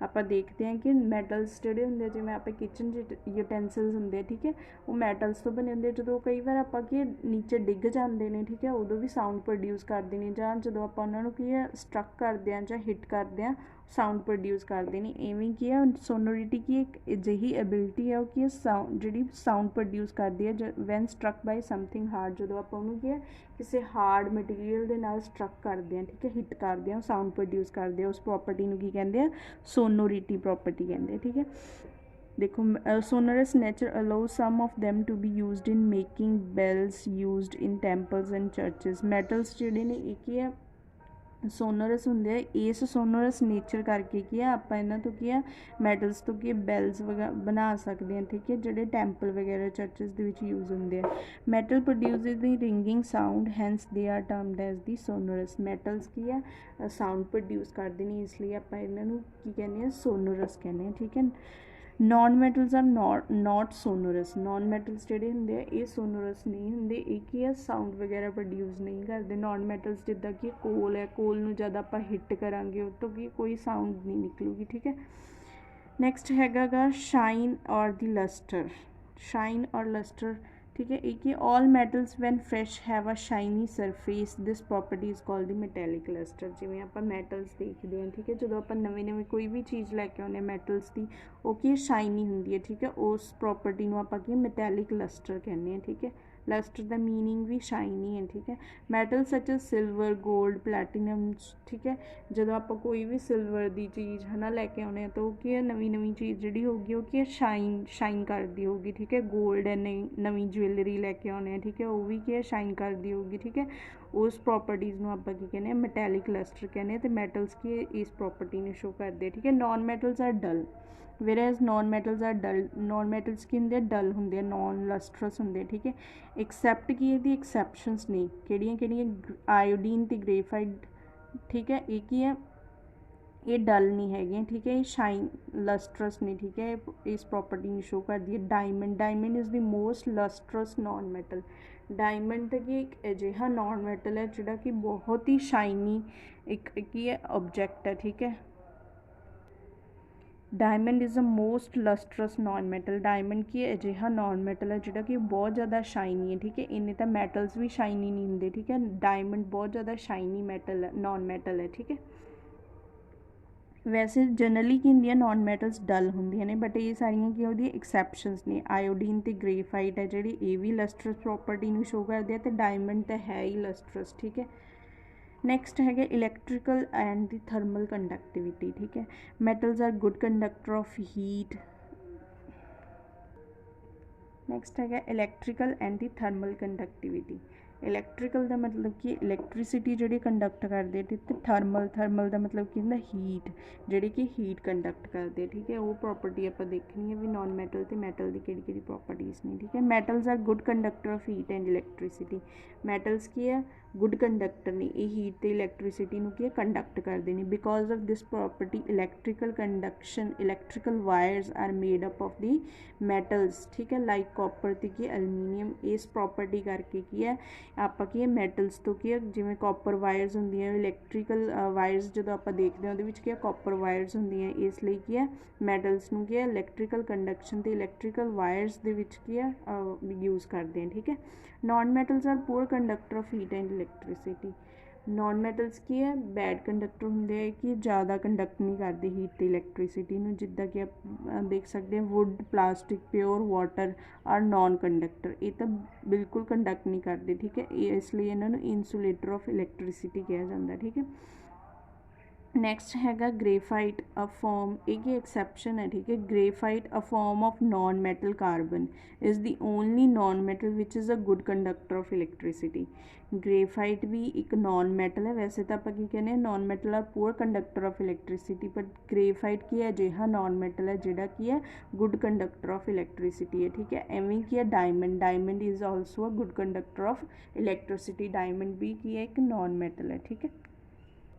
ਆਪਾਂ ਦੇਖਦੇ ਹਾਂ ਕਿ ਮੈਟਲਸ ਜਿਹੜੇ ਹੁੰਦੇ, ਜਿਵੇਂ ਆਪਾਂ ਕਿਚਨ ਯੂਟੈਂਸਿਲਸ ਹੁੰਦੇ ਆ, ਠੀਕ ਹੈ, ਉਹ ਮੈਟਲਸ ਤੋਂ ਬਣੇ ਹੁੰਦੇ। ਜਦੋਂ ਕਈ ਵਾਰ ਆਪਾਂ ਕੀ ਨੀਚੇ ਡਿੱਗ ਜਾਂਦੇ ਨੇ, ਠੀਕ ਹੈ, ਉਦੋਂ ਵੀ ਸਾਊਂਡ ਪ੍ਰੋਡਿਊਸ ਕਰਦੇ ਨੇ, ਜਾਂ ਜਦੋਂ ਆਪਾਂ ਉਹਨਾਂ ਨੂੰ ਕੀ ਹੈ ਸਟਰਕ ਕਰਦੇ ਹਾਂ ਜਾਂ ਹਿੱਟ ਕਰਦੇ ਹਾਂ, ਸਾਊਂਡ ਪ੍ਰੋਡਿਊਸ ਕਰਦੇ ਨੇ। ਇਵੇਂ ਕੀ ਹੈ, ਸੋਨੋਰਿਟੀ ਕੀ ਇੱਕ ਅਜਿਹੀ ਐਬਿਲਿਟੀ ਹੈ ਉਹ ਕੀ ਜਿਹੜੀ ਸਾਊਂਡ ਪ੍ਰੋਡਿਊਸ ਕਰਦੀ ਹੈ when struck by something hard. ਜਦੋਂ ਆਪਾਂ ਉਹਨੂੰ ਕੀ ਹੈ ਕਿਸੇ ਹਾਰਡ ਮਟੀਰੀਅਲ ਦੇ ਨਾਲ ਸਟਰਕ ਕਰਦੇ ਹਾਂ, ਠੀਕ ਹੈ, ਹਿੱਟ ਕਰਦੇ ਹਾਂ, ਸਾਊਂਡ ਪ੍ਰੋਡਿਊਸ ਕਰਦੇ ਆ, ਉਸ ਪ੍ਰੋਪਰਟੀ ਨੂੰ ਕੀ ਕਹਿੰਦੇ ਆ? ਸੋਨੋਰਿਟੀ ਪ੍ਰੋਪਰਟੀ ਕਹਿੰਦੇ। ਠੀਕ ਹੈ, ਦੇਖੋ sonorous nature allows some of them to be used in making bells used in temples and churches। metals ਜਿਹੜੇ ਨੇ ਇਹ ਕੀ ਹੈ ਸੋਨਰਸ ਹੁੰਦੇ ਆ। ਇਸ ਸੋਨਰਸ ਨੇਚਰ ਕਰਕੇ ਕੀ ਆ ਆਪਾਂ ਇਹਨਾਂ ਤੋਂ ਕੀ ਆ ਮੈਟਲਸ ਤੋਂ ਕੀ ਬੈਲਸ ਬਣਾ ਸਕਦੇ ਹਾਂ। ਠੀਕ ਹੈ, ਜਿਹੜੇ ਟੈਂਪਲ ਵਗੈਰਾ ਚਰਚਿਸ ਦੇ ਵਿੱਚ ਯੂਜ਼ ਹੁੰਦੇ ਆ। Metal produces the ringing sound, hence they are termed as the sonorous. Metals ਕੀ ਆ ਸਾਊਂਡ ਪ੍ਰੋਡਿਊਸ ਕਰਦੇ ਨੇ, ਇਸ ਲਈ ਆਪਾਂ ਇਹਨਾਂ ਨੂੰ ਕੀ ਕਹਿੰਦੇ ਹਾਂ? ਸੋਨਰਸ ਕਹਿੰਦੇ ਹਾਂ। ਠੀਕ ਹੈ, non metals are not sonorous. Non metals ਜਿਹੜੇ ਹੁੰਦੇ ਆ ਇਹ ਸੋਨੋਰਸ ਨਹੀਂ ਹੁੰਦੇ, ਇਹ ਕੀ ਆ ਸਾਊਂਡ ਵਗੈਰਾ ਪ੍ਰੋਡਿਊਸ ਨਹੀਂ ਕਰਦੇ। ਨੋਨ ਮੈਟਲਸ ਜਿੱਦਾਂ ਕਿ ਕੋਲ ਹੈ, ਕੋਲ ਨੂੰ ਜਦ ਆਪਾਂ ਹਿੱਟ ਕਰਾਂਗੇ ਉਹ ਤੋਂ ਕੀ ਕੋਈ ਸਾਊਂਡ ਨਹੀਂ ਨਿਕਲੂਗੀ। ਠੀਕ ਹੈ, ਨੈਕਸਟ ਹੈਗਾ ਗਾ ਸ਼ਾਈਨ ਔਰ ਦੀ ਲਸਟਰ। ਸ਼ਾਈਨ ਔਰ ਲਸਟਰ, ਠੀਕ ਹੈ, ਇਹ ਕੀ all metals when fresh have a shiny surface, this property is called the metallic lustre. ਜਿਵੇਂ ਆਪਾਂ ਮੈਟਲਸ ਦੇਖਦੇ ਹਾਂ, ਠੀਕ ਹੈ, ਜਦੋਂ ਆਪਾਂ ਨਵੇਂ ਕੋਈ ਵੀ ਚੀਜ਼ ਲੈ ਕੇ ਆਉਂਦੇ ਹਾਂ ਮੈਟਲਸ ਦੀ, ਉਹ ਕੀ ਸ਼ਾਈਨੀ ਹੁੰਦੀ ਹੈ। ਠੀਕ ਹੈ, ਉਸ ਪ੍ਰੋਪਰਟੀ ਨੂੰ ਆਪਾਂ ਕੀ ਮੈਟੈਲਿਕ ਲਸਟਰ ਕਹਿੰਦੇ ਹਾਂ। ਠੀਕ ਹੈ, ਲਸਟਰ ਦਾ ਮੀਨਿੰਗ ਵੀ ਸ਼ਾਈਨੀ ਹੈ। ਠੀਕ ਹੈ, ਮੈਟਲ ਸੱਚ ਐਜ਼ ਸਿਲਵਰ, ਗੋਲਡ, ਪਲੈਟੀਨਮ। ਠੀਕ ਹੈ, ਜਦੋਂ ਆਪਾਂ ਕੋਈ ਵੀ ਸਿਲਵਰ ਦੀ ਚੀਜ਼ ਹੈ ਨਾ ਲੈ ਕੇ ਆਉਂਦੇ ਹਾਂ ਤਾਂ ਉਹ ਕੀ ਹੈ ਨਵੀਂ ਚੀਜ਼ ਜਿਹੜੀ ਹੋਊਗੀ ਉਹ ਕੀ ਹੈ ਸ਼ਾਈਨ ਕਰਦੀ ਹੋਊਗੀ। ਠੀਕ ਹੈ, ਗੋਲਡ ਹੈ ਨਵੀਂ ਜੁਐਲਰੀ ਲੈ ਕੇ ਆਉਂਦੇ ਹਾਂ, ਠੀਕ ਹੈ, ਉਹ ਵੀ ਕੀ ਹੈ ਸ਼ਾਈਨ ਕਰਦੀ ਹੋਊਗੀ। ਠੀਕ ਹੈ, ਉਸ ਪ੍ਰੋਪਰਟੀਜ਼ ਨੂੰ ਆਪਾਂ ਕੀ ਕਹਿੰਦੇ ਹਾਂ? ਮੈਟੈਲਿਕ ਲਸਟਰ ਕਹਿੰਦੇ ਹਾਂ। ਅਤੇ ਮੈਟਲਸ ਕੀ ਇਸ ਪ੍ਰੋਪਰਟੀ ਨੂੰ ਸ਼ੋ ਕਰਦੇ। ਠੀਕ ਹੈ, non metals are dull whereas non metals are dull। non metals ਕੀ ਹੁੰਦੇ ਆ? ਡਲ ਹੁੰਦੇ ਆ, ਨੋਨ ਲਸਟਰਸ ਹੁੰਦੇ ਆ। ਠੀਕ ਹੈ, ਐਕਸੈਪਟ ਕੀ ਇਹਦੀ ਐਕਸੈਪਸ਼ਨਸ ਨੇ, ਕਿਹੜੀਆਂ ਆਇਓਡੀਨ ਅਤੇ ਗ੍ਰੇਫਾਈਟ। ਠੀਕ ਹੈ, ਇਹ ਕੀ ਹੈ ਇਹ ਡਲ ਨਹੀਂ ਹੈਗੀਆਂ। ਠੀਕ ਹੈ, ਇਹ ਸ਼ਾਈਨ ਲਸਟਰਸ ਨੇ। ਠੀਕ ਹੈ, ਇਸ ਪ੍ਰੋਪਰਟੀ ਨੂੰ ਸ਼ੋ ਕਰਦੀ ਹੈ। Diamond is the most lustrous non metal. Diamond ਕੀ ਇੱਕ ਅਜਿਹਾ ਨੋਨ ਮੈਟਲ ਹੈ ਜਿਹੜਾ ਕਿ ਬਹੁਤ ਹੀ ਸ਼ਾਈਨੀ ਇੱਕ ਕੀ ਹੈ ਆਬਜੈਕਟ ਹੈ। ਠੀਕ ਹੈ, diamond is a most lustrous non metal. Diamond ਕੀ ਅਜਿਹਾ ਨੋਨ ਮੈਟਲ ਹੈ ਜਿਹੜਾ ਕਿ ਬਹੁਤ ਜ਼ਿਆਦਾ ਸ਼ਾਈਨੀ ਹੈ। ਠੀਕ ਹੈ, ਇੰਨੇ ਤਾਂ ਮੈਟਲਸ ਵੀ ਸ਼ਾਈਨੀ ਨਹੀਂ ਹੁੰਦੇ। ਠੀਕ ਹੈ, ਡਾਇਮੰਡ ਬਹੁਤ ਜ਼ਿਆਦਾ ਸ਼ਾਈਨੀ ਮੈਟਲ ਨੋਨ ਮੈਟਲ ਹੈ। ਠੀਕ ਹੈ, ਵੈਸੇ ਜਨਰਲੀ ਕੀ ਹੁੰਦੀਆਂ ਨੋਨ ਮੈਟਲਸ ਡਲ ਹੁੰਦੀਆਂ ਨੇ, ਬਟ ਇਹ ਸਾਰੀਆਂ ਕੀ ਉਹਦੀ ਐਕਸੈਪਸ਼ਨਸ ਨੇ। ਆਇਓਡੀਨ ਅਤੇ ਗ੍ਰੇਫਾਈਟ ਹੈ ਜਿਹੜੀ ਇਹ ਵੀ ਲਸਟਰਸ ਪ੍ਰੋਪਰਟੀ ਨੂੰ ਸ਼ੋ ਕਰਦੇ ਆ, ਅਤੇ ਡਾਇਮੰਡ ਤਾਂ ਹੈ ਹੀ ਲਸਟਰਸ। ਠੀਕ ਹੈ, ਨੈਕਸਟ ਹੈਗਾ electrical and the thermal conductivity. ਠੀਕ ਹੈ, metals are good conductor of heat. Next ਹੈਗਾ electrical and the thermal conductivity. Electrical ਦਾ ਮਤਲਬ ਕਿ ਇਲੈਕਟ੍ਰੀਸਿਟੀ ਜਿਹੜੀ ਕੰਡਕਟ ਕਰਦੇ, ਅਤੇ ਥਰਮਲ ਦਾ ਮਤਲਬ ਕੀ ਹੁੰਦਾ? ਹੀਟ, ਜਿਹੜੇ ਕਿ ਹੀਟ ਕੰਡਕਟ ਕਰਦੇ। ਠੀਕ ਹੈ, ਉਹ ਪ੍ਰੋਪਰਟੀ ਆਪਾਂ ਦੇਖਣੀ ਹੈ ਵੀ ਨੋਨ ਮੈਟਲ ਅਤੇ ਮੈਟਲ ਦੀ ਕਿਹੜੀ ਪ੍ਰੋਪਰਟੀਜ਼ ਨੇ। ਠੀਕ ਹੈ, metals are good conductor of heat and electricity. Metals ਕੀ ਹੈ ਗੁੱਡ ਕੰਡਕਟਰ ਨੇ, ਇਹ ਹੀਟ ਅਤੇ ਇਲੈਕਟ੍ਰੀਸਿਟੀ ਨੂੰ ਕੀ ਹੈ ਕੰਡਕਟ ਕਰਦੇ ਨੇ। Because of this property electrical conduction, electrical virus R made up of the metals. ਠੀਕ ਹੈ, ਲਾਈਕ ਕਾਪਰ ਅਤੇ ਕੀ ਐਲੂਮੀਨੀਅਮ। ਇਸ ਪ੍ਰੋਪਰਟੀ ਕਰਕੇ ਕੀ ਹੈ ਆਪਾਂ ਕੀ ਹੈ ਮੈਟਲਸ ਤੋਂ ਕੀ ਹੈ ਜਿਵੇਂ ਕਾਪਰ ਵਾਇਰਸ ਹੁੰਦੀਆਂ, ਇਲੈਕਟ੍ਰੀਕਲ ਵਾਇਰਸ ਜਦੋਂ ਆਪਾਂ ਦੇਖਦੇ ਹਾਂ ਉਹਦੇ ਵਿੱਚ ਕੀ ਹੈ ਕਾਪਰ ਵਾਇਰਸ ਹੁੰਦੀਆਂ। ਇਸ ਲਈ ਕੀ ਹੈ ਮੈਟਲਸ ਨੂੰ ਕੀ ਹੈ ਇਲੈਕਟ੍ਰੀਕਲ ਕੰਡਕਸ਼ਨ ਅਤੇ ਇਲੈਕਟ੍ਰੀਕਲ ਵਾਇਰਸ ਦੇ ਵਿੱਚ ਕੀ ਹੈ ਯੂਜ਼ ਕਰਦੇ ਹਾਂ। ਠੀਕ ਹੈ, non metals are poor conductor of heat and electricity. Non metals ਕੀ ਹੈ ਬੈਡ ਕੰਡਕਟਰ ਹੁੰਦੇ ਆ ਕਿ ਜ਼ਿਆਦਾ ਕੰਡਕਟ ਨਹੀਂ ਕਰਦੇ ਹੀਟ ਅਤੇ ਇਲੈਕਟ੍ਰੀਸਿਟੀ ਨੂੰ। ਜਿੱਦਾਂ ਕਿ ਆਪਾਂ ਦੇਖ ਸਕਦੇ ਹਾਂ wood, plastic, pure water are non conductor. ਇਹ ਤਾਂ ਬਿਲਕੁਲ ਕੰਡਕਟ ਨਹੀਂ ਕਰਦੇ। ਠੀਕ ਹੈ, ਇਸ ਲਈ ਇਹਨਾਂ ਨੂੰ ਇਨਸੂਲੇਟਰ ਆਫ ਇਲੈਕਟ੍ਰੀਸਿਟੀ ਕਿਹਾ ਜਾਂਦਾ। ਠੀਕ ਹੈ, ਨੈਕਸਟ ਹੈਗਾ ਗ੍ਰੇਫਾਈਟ ਅ ਫੋਰਮ, ਇਹ ਕੀ ਐਕਸੈਪਸ਼ਨ ਹੈ, ਠੀਕ ਹੈ। Graphite a form of non metal carbon is the only non metal which is a good conductor of electricity. Graphite ਵੀ ਇੱਕ ਨੋਨ ਮੈਟਲ ਹੈ, ਵੈਸੇ ਤਾਂ ਆਪਾਂ ਕੀ ਕਹਿੰਦੇ ਹਾਂ non metal are poor conductor of electricity, but graphite ਕੀ ਹੈ, ਅਜਿਹਾ ਨੋਨ ਮੈਟਲ ਹੈ ਜਿਹੜਾ ਕੀ ਹੈ ਗੁੱਡ ਕੰਡਕਟਰ ਆਫ ਇਲੈਕਟ੍ਰੀਸਿਟੀ ਹੈ, ਠੀਕ ਹੈ। ਐਵੇਂ ਕੀ ਹੈ diamond, diamond is also a good conductor of electricity, diamond ਵੀ ਕੀ ਹੈ ਇੱਕ ਨੋਨ ਮੈਟਲ ਹੈ, ਠੀਕ ਹੈ।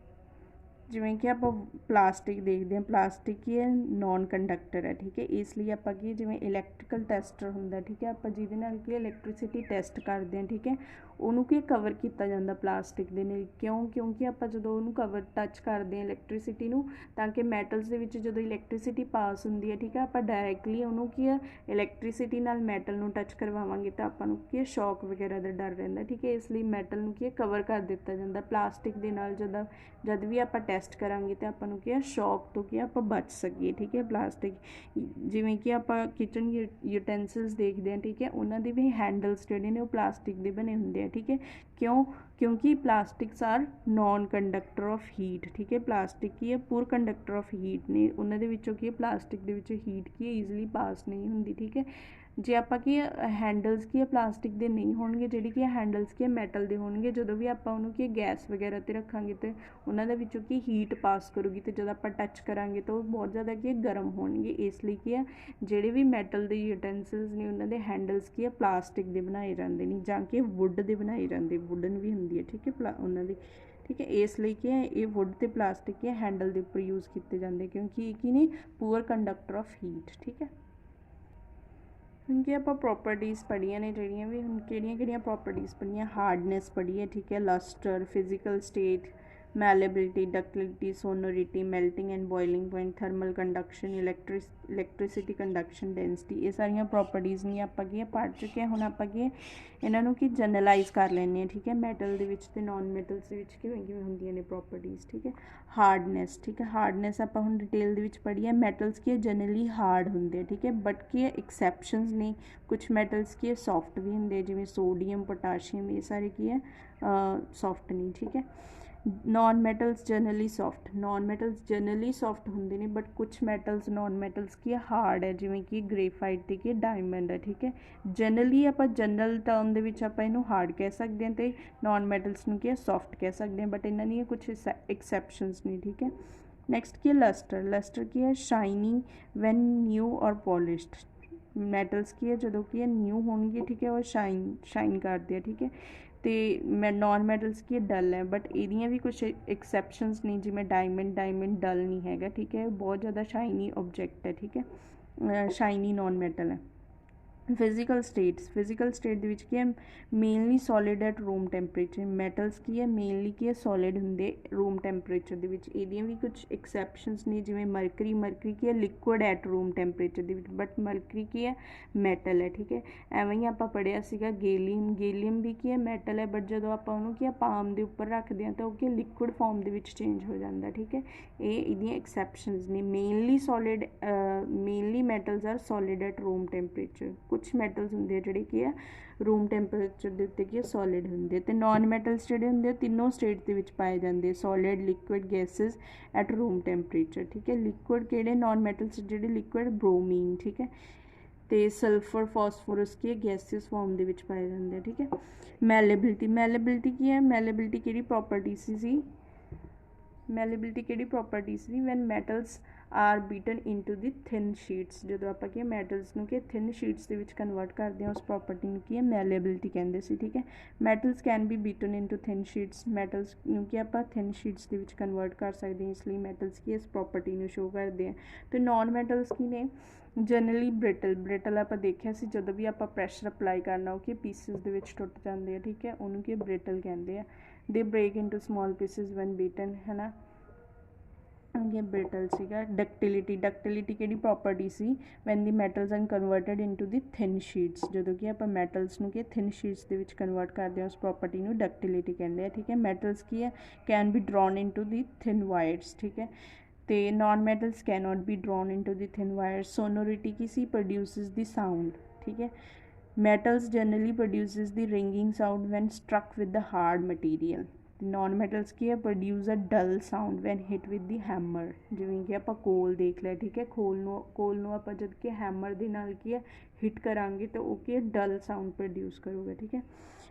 ਜਿਵੇਂ ਕਿ ਆਪਾਂ ਪਲਾਸਟਿਕ ਦੇਖਦੇ ਹਾਂ, ਪਲਾਸਟਿਕ ਕੀ ਹੈ ਨੋਨ ਕੰਡਕਟਰ ਹੈ, ਠੀਕ ਹੈ। ਇਸ ਲਈ ਆਪਾਂ ਕੀ ਜਿਵੇਂ ਇਲੈਕਟ੍ਰੀਕਲ ਟੈਸਟਰ ਹੁੰਦਾ, ਠੀਕ ਹੈ, ਆਪਾਂ ਜਿਹਦੇ ਨਾਲ ਕੀ ਇਲੈਕਟ੍ਰੀਸਿਟੀ ਟੈਸਟ ਕਰਦੇ ਹਾਂ, ਠੀਕ ਹੈ, ਉਹਨੂੰ ਕੀ ਕਵਰ ਕੀਤਾ ਜਾਂਦਾ ਪਲਾਸਟਿਕ ਦੇ ਨਾਲ, ਕਿਉਂ, ਕਿਉਂਕਿ ਆਪਾਂ ਜਦੋਂ ਉਹਨੂੰ ਕਵਰ ਟੱਚ ਕਰਦੇ ਹਾਂ ਇਲੈਕਟ੍ਰੀਸਿਟੀ ਨੂੰ, ਤਾਂ ਕਿ ਮੈਟਲਸ ਦੇ ਵਿੱਚ ਜਦੋਂ ਇਲੈਕਟ੍ਰੀਸਿਟੀ ਪਾਸ ਹੁੰਦੀ ਹੈ, ਠੀਕ ਹੈ, ਆਪਾਂ ਡਾਇਰੈਕਟਲੀ ਉਹਨੂੰ ਕੀ ਹੈ ਇਲੈਕਟ੍ਰੀਸਿਟੀ ਨਾਲ ਮੈਟਲ ਨੂੰ ਟੱਚ ਕਰਵਾਵਾਂਗੇ ਤਾਂ ਆਪਾਂ ਨੂੰ ਕੀ ਸ਼ੌਕ ਵਗੈਰਾ ਦਾ ਡਰ ਰਹਿੰਦਾ, ਠੀਕ ਹੈ। ਇਸ ਲਈ ਮੈਟਲ ਨੂੰ ਕੀ ਕਵਰ ਕਰ ਦਿੱਤਾ ਜਾਂਦਾ ਪਲਾਸਟਿਕ ਦੇ ਨਾਲ, ਜਦ ਵੀ ਆਪਾਂ ਟੈਸਟ ਕਰਾਂਗੇ ਤਾਂ ਆਪਾਂ ਨੂੰ ਕੀ ਹੈ ਸ਼ੌਕ ਤੋਂ ਕੀ ਆਪਾਂ ਬਚ ਸਕੀਏ, ਠੀਕ ਹੈ। ਪਲਾਸਟਿਕ ਜਿਵੇਂ ਕਿ ਆਪਾਂ ਕਿਚਨ ਯੂਟੈਂਸਿਲਸ ਦੇਖਦੇ ਹਾਂ, ਠੀਕ ਹੈ, ਉਹਨਾਂ ਦੇ ਵੀ ਹੈਂਡਲਸ ਜਿਹੜੇ ਨੇ ਉਹ ਪਲਾਸਟਿਕ ਦੇ ਬਣੇ ਹੁੰਦੇ ਆ, ਠੀਕ ਹੈ। ਕਿਉਂ, ਕਿਉਂਕਿ plastics are non conductor of heat, ਠੀਕ ਹੈ। ਪਲਾਸਟਿਕ ਕੀ ਹੈ ਪੂਰ ਕੰਡਕਟਰ ਆਫ ਹੀਟ ਨੇ, ਉਹਨਾਂ ਦੇ ਵਿੱਚੋਂ ਕੀ ਹੈ ਪਲਾਸਟਿਕ ਦੇ ਵਿੱਚ ਹੀਟ ਕੀ ਹੈ ਈਜ਼ੀਲੀ ਪਾਸ ਨਹੀਂ ਹੁੰਦੀ, ਠੀਕ ਹੈ। ਜੇ ਆਪਾਂ ਕੀ ਹੈਂਡਲਸ ਕੀ ਹੈ ਪਲਾਸਟਿਕ ਦੇ ਨਹੀਂ ਹੋਣਗੇ, ਜਿਹੜੀ ਕੀ ਹੈਂਡਲਸ ਕੀ ਮੈਟਲ ਦੇ ਹੋਣਗੇ, ਜਦੋਂ ਵੀ ਆਪਾਂ ਉਹਨੂੰ ਕੀ ਗੈਸ ਵਗੈਰਾ 'ਤੇ ਰੱਖਾਂਗੇ ਤਾਂ ਉਹਨਾਂ ਦੇ ਵਿੱਚੋਂ ਕੀ ਹੀਟ ਪਾਸ ਕਰੂਗੀ, ਅਤੇ ਜਦੋਂ ਆਪਾਂ ਟੱਚ ਕਰਾਂਗੇ ਤਾਂ ਉਹ ਬਹੁਤ ਜ਼ਿਆਦਾ ਕੀ ਗਰਮ ਹੋਣਗੇ। ਇਸ ਲਈ ਕੀ ਹੈ ਜਿਹੜੇ ਵੀ ਮੈਟਲ ਦੇ ਯੂਟੈਂਸਿਲਸ ਨੇ ਉਹਨਾਂ ਦੇ ਹੈਂਡਲਸ ਕੀ ਹੈ ਪਲਾਸਟਿਕ ਦੇ ਬਣਾਏ ਜਾਂਦੇ ਨੇ, ਜਾਂ ਕਿ ਵੁੱਡ ਦੇ ਬਣਾਏ ਜਾਂਦੇ, ਵੁੱਡਨ ਵੀ ਹੁੰਦੀ ਹੈ, ਠੀਕ ਹੈ, ਉਹਨਾਂ ਦੀ, ਠੀਕ ਹੈ। ਇਸ ਲਈ ਕੀ ਹੈ ਇਹ ਵੁੱਡ ਅਤੇ ਪਲਾਸਟਿਕ ਕੀ ਹੈਂਡਲ ਦੇ ਉੱਪਰ ਯੂਜ਼ ਕੀਤੇ ਜਾਂਦੇ, ਕਿਉਂਕਿ ਇਹ ਕੀ ਨੇ ਪੂਅਰ ਕੰਡਕਟਰ ਆਫ ਹੀਟ, ਠੀਕ ਹੈ। ਹੁਣ ਕੀ ਆਪਾਂ ਪ੍ਰੋਪਰਟੀਜ਼ ਪੜ੍ਹੀਆਂ ਨੇ ਜਿਹੜੀਆਂ ਵੀ, ਹੁਣ ਕਿਹੜੀਆਂ ਪ੍ਰੋਪਰਟੀਜ਼ ਪੜ੍ਹੀਆਂ, ਹਾਰਡਨੈਸ ਪੜ੍ਹੀ ਹੈ, ਠੀਕ ਹੈ, lustre, physical state, malleability, ductility, sonority, melting and boiling point, thermal conduction, electricity conduction, density, ਇਹ ਸਾਰੀਆਂ ਪ੍ਰੋਪਰਟੀਜ਼ ਨੇ ਆਪਾਂ ਕੀ ਪੜ੍ਹ ਚੁੱਕੇ ਹਾਂ। ਹੁਣ ਆਪਾਂ ਕੀ ਇਹਨਾਂ ਨੂੰ ਕੀ ਜਨਰਲਾਈਜ਼ ਕਰ ਲੈਂਦੇ ਹਾਂ, ਠੀਕ ਹੈ, ਮੈਟਲ ਦੇ ਵਿੱਚ ਅਤੇ ਨੋਨ ਮੈਟਲਸ ਦੇ ਵਿੱਚ ਕਿਵੇਂ ਕਿਵੇਂ ਹੁੰਦੀਆਂ ਨੇ ਪ੍ਰੋਪਰਟੀਜ਼, ਠੀਕ ਹੈ। ਹਾਰਡਨੈਸ, ਠੀਕ ਹੈ, ਹਾਰਡਨੈਸ ਆਪਾਂ ਹੁਣ ਡਿਟੇਲ ਦੇ ਵਿੱਚ ਪੜ੍ਹੀ ਹੈ। ਮੈਟਲਸ ਕੀ ਹੈ ਜਨਰਲੀ ਹਾਰਡ ਹੁੰਦੇ, ਠੀਕ ਹੈ, ਬਟ ਕੀ ਹੈ ਐਕਸੈਪਸ਼ਨਸ ਨੇ, ਕੁਛ ਮੈਟਲਸ ਕੀ ਹੈ ਸੌਫਟ ਵੀ ਹੁੰਦੇ, ਜਿਵੇਂ ਸੋਡੀਅਮ, ਪੋਟਾਸ਼ੀਅਮ, ਇਹ ਸਾਰੇ ਕੀ ਹੈ ਸੌਫਟ ਨਹੀਂ, ਠੀਕ ਹੈ। Non metals generally soft, non metals generally soft ਹੁੰਦੇ ਨੇ, ਬਟ ਕੁਛ ਮੈਟਲਸ ਨੋਨ ਮੈਟਲਸ ਕੀ ਹੈ ਹਾਰਡ ਹੈ, ਜਿਵੇਂ ਕਿ ਗ੍ਰੇਫਾਈਟ ਅਤੇ ਕੀ ਡਾਇਮੰਡ ਹੈ, ਠੀਕ ਹੈ। ਜਨਰਲੀ ਆਪਾਂ ਜਨਰਲ ਟਰਮ ਦੇ ਵਿੱਚ ਆਪਾਂ ਇਹਨੂੰ ਹਾਰਡ ਕਹਿ ਸਕਦੇ ਹਾਂ ਅਤੇ ਨੋਨ ਮੈਟਲਸ ਨੂੰ ਕੀ ਹੈ ਸੌਫਟ ਕਹਿ ਸਕਦੇ ਹਾਂ, ਬਟ ਇਹਨਾਂ ਦੀਆਂ ਕੁਛ ਐਕਸੈਪਸ਼ਨਸ ਨੇ, ਠੀਕ ਹੈ। ਨੈਕਸਟ ਕੀ ਹੈ ਲਸਟਰ, ਲਸਟਰ ਕੀ ਹੈ ਸ਼ਾਈਨੀ ਵੈਨ ਨਿਊ ਔਰ ਪੋਲਿਸ਼ਡ, ਮੈਟਲਸ ਕੀ ਹੈ ਜਦੋਂ ਕੀ ਹੈ ਨਿਊ ਹੋਣਗੇ, ਠੀਕ ਹੈ, ਉਹ ਸ਼ਾਈਨ ਕਰਦੇ ਆ, ਠੀਕ ਹੈ। ਅਤੇ ਨੋਨ ਮੈਟਲਸ ਕੀ ਡਲ ਹੈ, ਬਟ ਇਹਦੀਆਂ ਵੀ ਕੁਛ ਐਕਸੈਪਸ਼ਨਸ ਨੇ, ਜਿਵੇਂ ਡਾਇਮੰਡ ਡਲ ਨਹੀਂ ਹੈਗਾ, ਠੀਕ ਹੈ, ਬਹੁਤ ਜ਼ਿਆਦਾ ਸ਼ਾਈਨੀ ਓਬਜੈਕਟ ਹੈ, ਠੀਕ ਹੈ, ਸ਼ਾਈਨੀ ਨੋਨ ਮੈਟਲ ਹੈ। ਫਿਜ਼ੀਕਲ ਸਟੇਟ ਦੇ ਵਿੱਚ ਕੀ ਹੈ mainly solid at room temperature, metals ਕੀ ਹੈ ਮੇਨਲੀ ਕੀ ਹੈ ਸੋਲਿਡ ਹੁੰਦੇ ਰੂਮ ਟੈਂਪਰੇਚਰ ਦੇ ਵਿੱਚ, ਇਹਦੀਆਂ ਵੀ ਕੁਝ ਐਕਸੈਪਸ਼ਨਸ ਨੇ, ਜਿਵੇਂ ਮਰਕਰੀ ਕੀ ਹੈ ਲਿਕੁਇਡ ਐਟ ਰੂਮ ਟੈਂਪਰੇਚਰ ਦੇ ਵਿੱਚ, ਬਟ ਮਰਕਰੀ ਕੀ ਹੈ ਮੈਟਲ ਹੈ, ਠੀਕ ਹੈ। ਐਵੇਂ ਹੀ ਆਪਾਂ ਪੜ੍ਹਿਆ ਸੀਗਾ ਗੇਲੀਅਮ ਵੀ ਕੀ ਹੈ ਮੈਟਲ ਹੈ, ਬਟ ਜਦੋਂ ਆਪਾਂ ਉਹਨੂੰ ਕੀ ਹੈ ਪਾਮ ਦੇ ਉੱਪਰ ਰੱਖਦੇ ਹਾਂ ਤਾਂ ਉਹ ਕੀ ਲਿਕੁਇਡ ਫਾਰਮ ਦੇ ਵਿੱਚ ਚੇਂਜ ਹੋ ਜਾਂਦਾ, ਠੀਕ ਹੈ। ਇਹ ਇਹਦੀਆਂ ਐਕਸੈਪਸ਼ਨਸ ਨੇ, mainly metals are solid at room temperature, ਕੁਛ ਮੈਟਲਸ ਹੁੰਦੇ ਆ ਜਿਹੜੇ ਕੀ ਆ ਰੂਮ ਟੈਂਪਰੇਚਰ ਦੇ ਉੱਤੇ ਕੀ ਸੋਲਿਡ ਹੁੰਦੇ, ਅਤੇ ਨੋਨ ਮੈਟਲਸ ਜਿਹੜੇ ਹੁੰਦੇ ਆ ਤਿੰਨੋਂ ਸਟੇਟ ਦੇ ਵਿੱਚ ਪਾਏ ਜਾਂਦੇ, solid, liquid, gases at room temperature, ਠੀਕ ਹੈ। ਲਿਕੁਇਡ ਕਿਹੜੇ ਨੋਨ ਮੈਟਲਸ ਜਿਹੜੇ ਲਿਕੁਇਡ ਬ੍ਰੋਮੀਨ, ਠੀਕ ਹੈ, ਅਤੇ ਸਲਫਰ, ਫਾਸਫੋਰਸ ਕੀ ਹੈ ਗੈਸਿਸ ਫਾਰਮ ਦੇ ਵਿੱਚ ਪਾਏ ਜਾਂਦੇ, ਠੀਕ ਹੈ। ਮੈਲੇਬਿਲਿਟੀ ਕੀ ਹੈ, ਮੈਲੇਬਿਲਿਟੀ ਕਿਹੜੀ ਪ੍ਰੋਪਰਟੀ ਸੀ when metals are beaten into the thin sheets, ਜਦੋਂ ਆਪਾਂ ਕੀ ਮੈਟਲਸ ਨੂੰ ਕੀ ਥਿਨ ਸ਼ੀਟਸ ਦੇ ਵਿੱਚ ਕਨਵਰਟ ਕਰਦੇ ਹਾਂ ਉਸ ਪ੍ਰੋਪਰਟੀ ਨੂੰ ਕੀ ਹੈ ਮੈਲੇਬਿਲਿਟੀ ਕਹਿੰਦੇ ਸੀ, ਠੀਕ ਹੈ। Metals can be beaten into thin sheets, metals ਨੂੰ ਕੀ ਆਪਾਂ ਥਿਨ ਸ਼ੀਟਸ ਦੇ ਵਿੱਚ ਕਨਵਰਟ ਕਰ ਸਕਦੇ ਹਾਂ, ਇਸ ਲਈ ਮੈਟਲਸ ਕੀ ਇਸ ਪ੍ਰੋਪਰਟੀ ਨੂੰ ਸ਼ੋ ਕਰਦੇ ਆ। ਅਤੇ ਨੋਨ ਮੈਟਲਸ ਕੀ ਨੇ ਜਨਰਲੀ ਬ੍ਰਿਟਲ ਆਪਾਂ ਦੇਖਿਆ ਸੀ, ਜਦੋਂ ਵੀ ਆਪਾਂ ਪ੍ਰੈਸ਼ਰ ਅਪਲਾਈ ਕਰਨਾ ਉਹ ਕੀ ਪੀਸਿਸ ਦੇ ਵਿੱਚ ਟੁੱਟ ਜਾਂਦੇ ਆ, ਠੀਕ ਹੈ, ਉਹਨੂੰ ਕੀ ਬ੍ਰਿਟਲ ਕਹਿੰਦੇ ਆ। They break into small pieces when beaten, ਹੈ ਨਾ, ਅੱਗੇ ਬ੍ਰਿਟਲ ਸੀਗਾ। ਡਕਟਿਲਿਟੀ ਕਿਹੜੀ ਪ੍ਰੋਪਰਟੀ ਸੀ when the metals and converted into the thin sheets, ਜਦੋਂ ਕਿ ਆਪਾਂ ਮੈਟਲਸ ਨੂੰ ਕੀ ਥਿਨ ਸ਼ੀਟਸ ਦੇ ਵਿੱਚ ਕਨਵਰਟ ਕਰਦੇ ਹਾਂ ਉਸ ਪ੍ਰੋਪਰਟੀ ਨੂੰ ਡਕਟਿਲਿਟੀ ਕਹਿੰਦੇ ਆ, ਠੀਕ ਹੈ। ਮੈਟਲਸ ਕੀ ਹੈ can be drawn into the thin wires, ਠੀਕ ਹੈ, ਅਤੇ non metals cannot be drawn into the thin wires. Sonority ਕੀ ਸੀ ਪ੍ਰੋਡਿਊਸਿਸ ਦੀ ਸਾਊਂਡ, ਠੀਕ ਹੈ। Metals generally produces the ringing sound when struck with the hard material, non metals ਕੀ ਹੈ, produce a dull sound when hit with the hammer. ਜਿਵੇਂ ਕਿ ਆਪਾਂ ਕੋਲ ਦੇਖ ਲਿਆ, ਠੀਕ ਹੈ, ਕੋਲ ਨੂੰ ਆਪਾਂ ਜਦ ਕਿ ਹੈਮਰ ਦੇ ਨਾਲ ਕੀ ਹੈ ਹਿੱਟ ਕਰਾਂਗੇ ਤਾਂ ਉਹ ਕੀ ਹੈ ਡਲ ਸਾਊਂਡ ਪ੍ਰੋਡਿਊਸ ਕਰੂਗਾ, ਠੀਕ ਹੈ।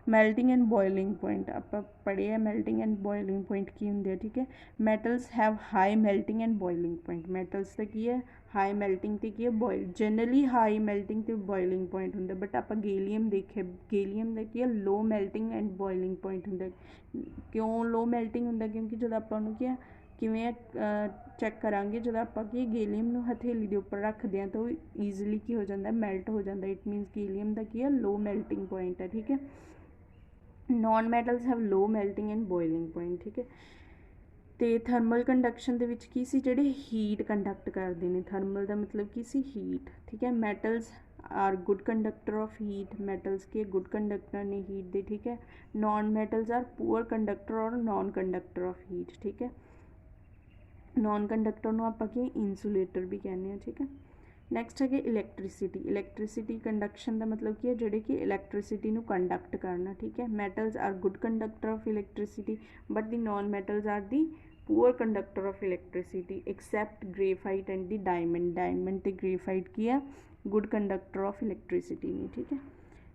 ਮੈਲਟਿੰਗ ਐਂਡ ਬੋਇਲਿੰਗ ਪੁਆਇੰਟ ਆਪਾਂ ਪੜ੍ਹੇ ਆ, ਮੈਲਟਿੰਗ ਐਂਡ ਬੋਇਲਿੰਗ ਪੁਆਇੰਟ ਕੀ ਹੁੰਦੇ ਆ, ਠੀਕ ਹੈ। Metals have high melting and boiling point. Metals ਦਾ ਕੀ ਹੈ ਹਾਈ ਮੈਲਟਿੰਗ ਅਤੇ ਕੀ ਹੈ ਬੋਇਲ, ਜਨਰਲੀ ਹਾਈ ਮੈਲਟਿੰਗ ਅਤੇ ਬੋਇਲਿੰਗ ਪੁਆਇੰਟ ਹੁੰਦਾ, ਬਟ ਆਪਾਂ ਗੇਲੀਅਮ ਦੇਖਿਆ, ਗੇਲੀਅਮ ਦਾ ਕੀ ਹੈ low melting and boiling point ਹੁੰਦਾ। ਕਿਉਂ ਲੋ ਮੈਲਟਿੰਗ ਹੁੰਦਾ, ਕਿਉਂਕਿ ਜਦੋਂ ਆਪਾਂ ਉਹਨੂੰ ਕੀ ਹੈ ਕਿਵੇਂ ਚੈੱਕ ਕਰਾਂਗੇ, ਜਦੋਂ ਆਪਾਂ ਕੀ ਗੇਲੀਅਮ ਨੂੰ ਹਥੇਲੀ ਦੇ ਉੱਪਰ ਰੱਖਦੇ ਹਾਂ ਤਾਂ ਉਹ ਈਜ਼ੀਲੀ ਕੀ ਹੋ ਜਾਂਦਾ ਮੈਲਟ ਹੋ ਜਾਂਦਾ, ਇਟ ਮੀਨਸ ਗੇਲੀਅਮ ਦਾ ਕੀ ਹੈ ਲੋ ਮੈਲਟਿੰਗ ਪੁਆਇੰਟ ਹੈ, ਠੀਕ ਹੈ। Non metals have low melting and boiling point, ਠੀਕ ਹੈ। ਅਤੇ ਥਰਮਲ ਕੰਡਕਸ਼ਨ ਦੇ ਵਿੱਚ ਕੀ ਸੀ, ਜਿਹੜੇ ਹੀਟ ਕੰਡਕਟ ਕਰਦੇ ਨੇ, ਥਰਮਲ ਦਾ ਮਤਲਬ ਕੀ ਸੀ ਹੀਟ, ਠੀਕ ਹੈ। Metals are good conductor of heat, metals ਕੀ ਗੁੱਡ ਕੰਡਕਟਰ ਨੇ ਹੀਟ ਦੇ, ਠੀਕ ਹੈ। Non metals are poor conductor or non conductor of heat, ਠੀਕ ਹੈ। ਨੋਨ ਕੰਡਕਟਰ ਨੂੰ ਆਪਾਂ ਕੀ ਇਨਸੂਲੇਟਰ ਵੀ ਕਹਿੰਦੇ ਹਾਂ, ਠੀਕ ਹੈ। ਨੈਕਸਟ ਹੈਗੇ ਇਲੈਕਟ੍ਰੀਸਿਟੀ। ਇਲੈਕਟ੍ਰੀਸਿਟੀ ਕੰਡਕਸ਼ਨ ਦਾ ਮਤਲਬ ਕੀ ਹੈ, ਜਿਹੜੇ ਕਿ ਇਲੈਕਟ੍ਰੀਸਿਟੀ ਨੂੰ ਕੰਡਕਟ ਕਰਨਾ, ਠੀਕ ਹੈ। Metals are good conductor of electricity but the non metals are the poor conductor of electricity except graphite and the diamond. Diamond ਅਤੇ ਗ੍ਰੇਫਾਈਟ ਕੀ ਆ ਗੁੱਡ ਕੰਡਕਟਰ ਆਫ ਇਲੈਕਟ੍ਰੀਸਿਟੀ ਨੇ, ਠੀਕ ਹੈ।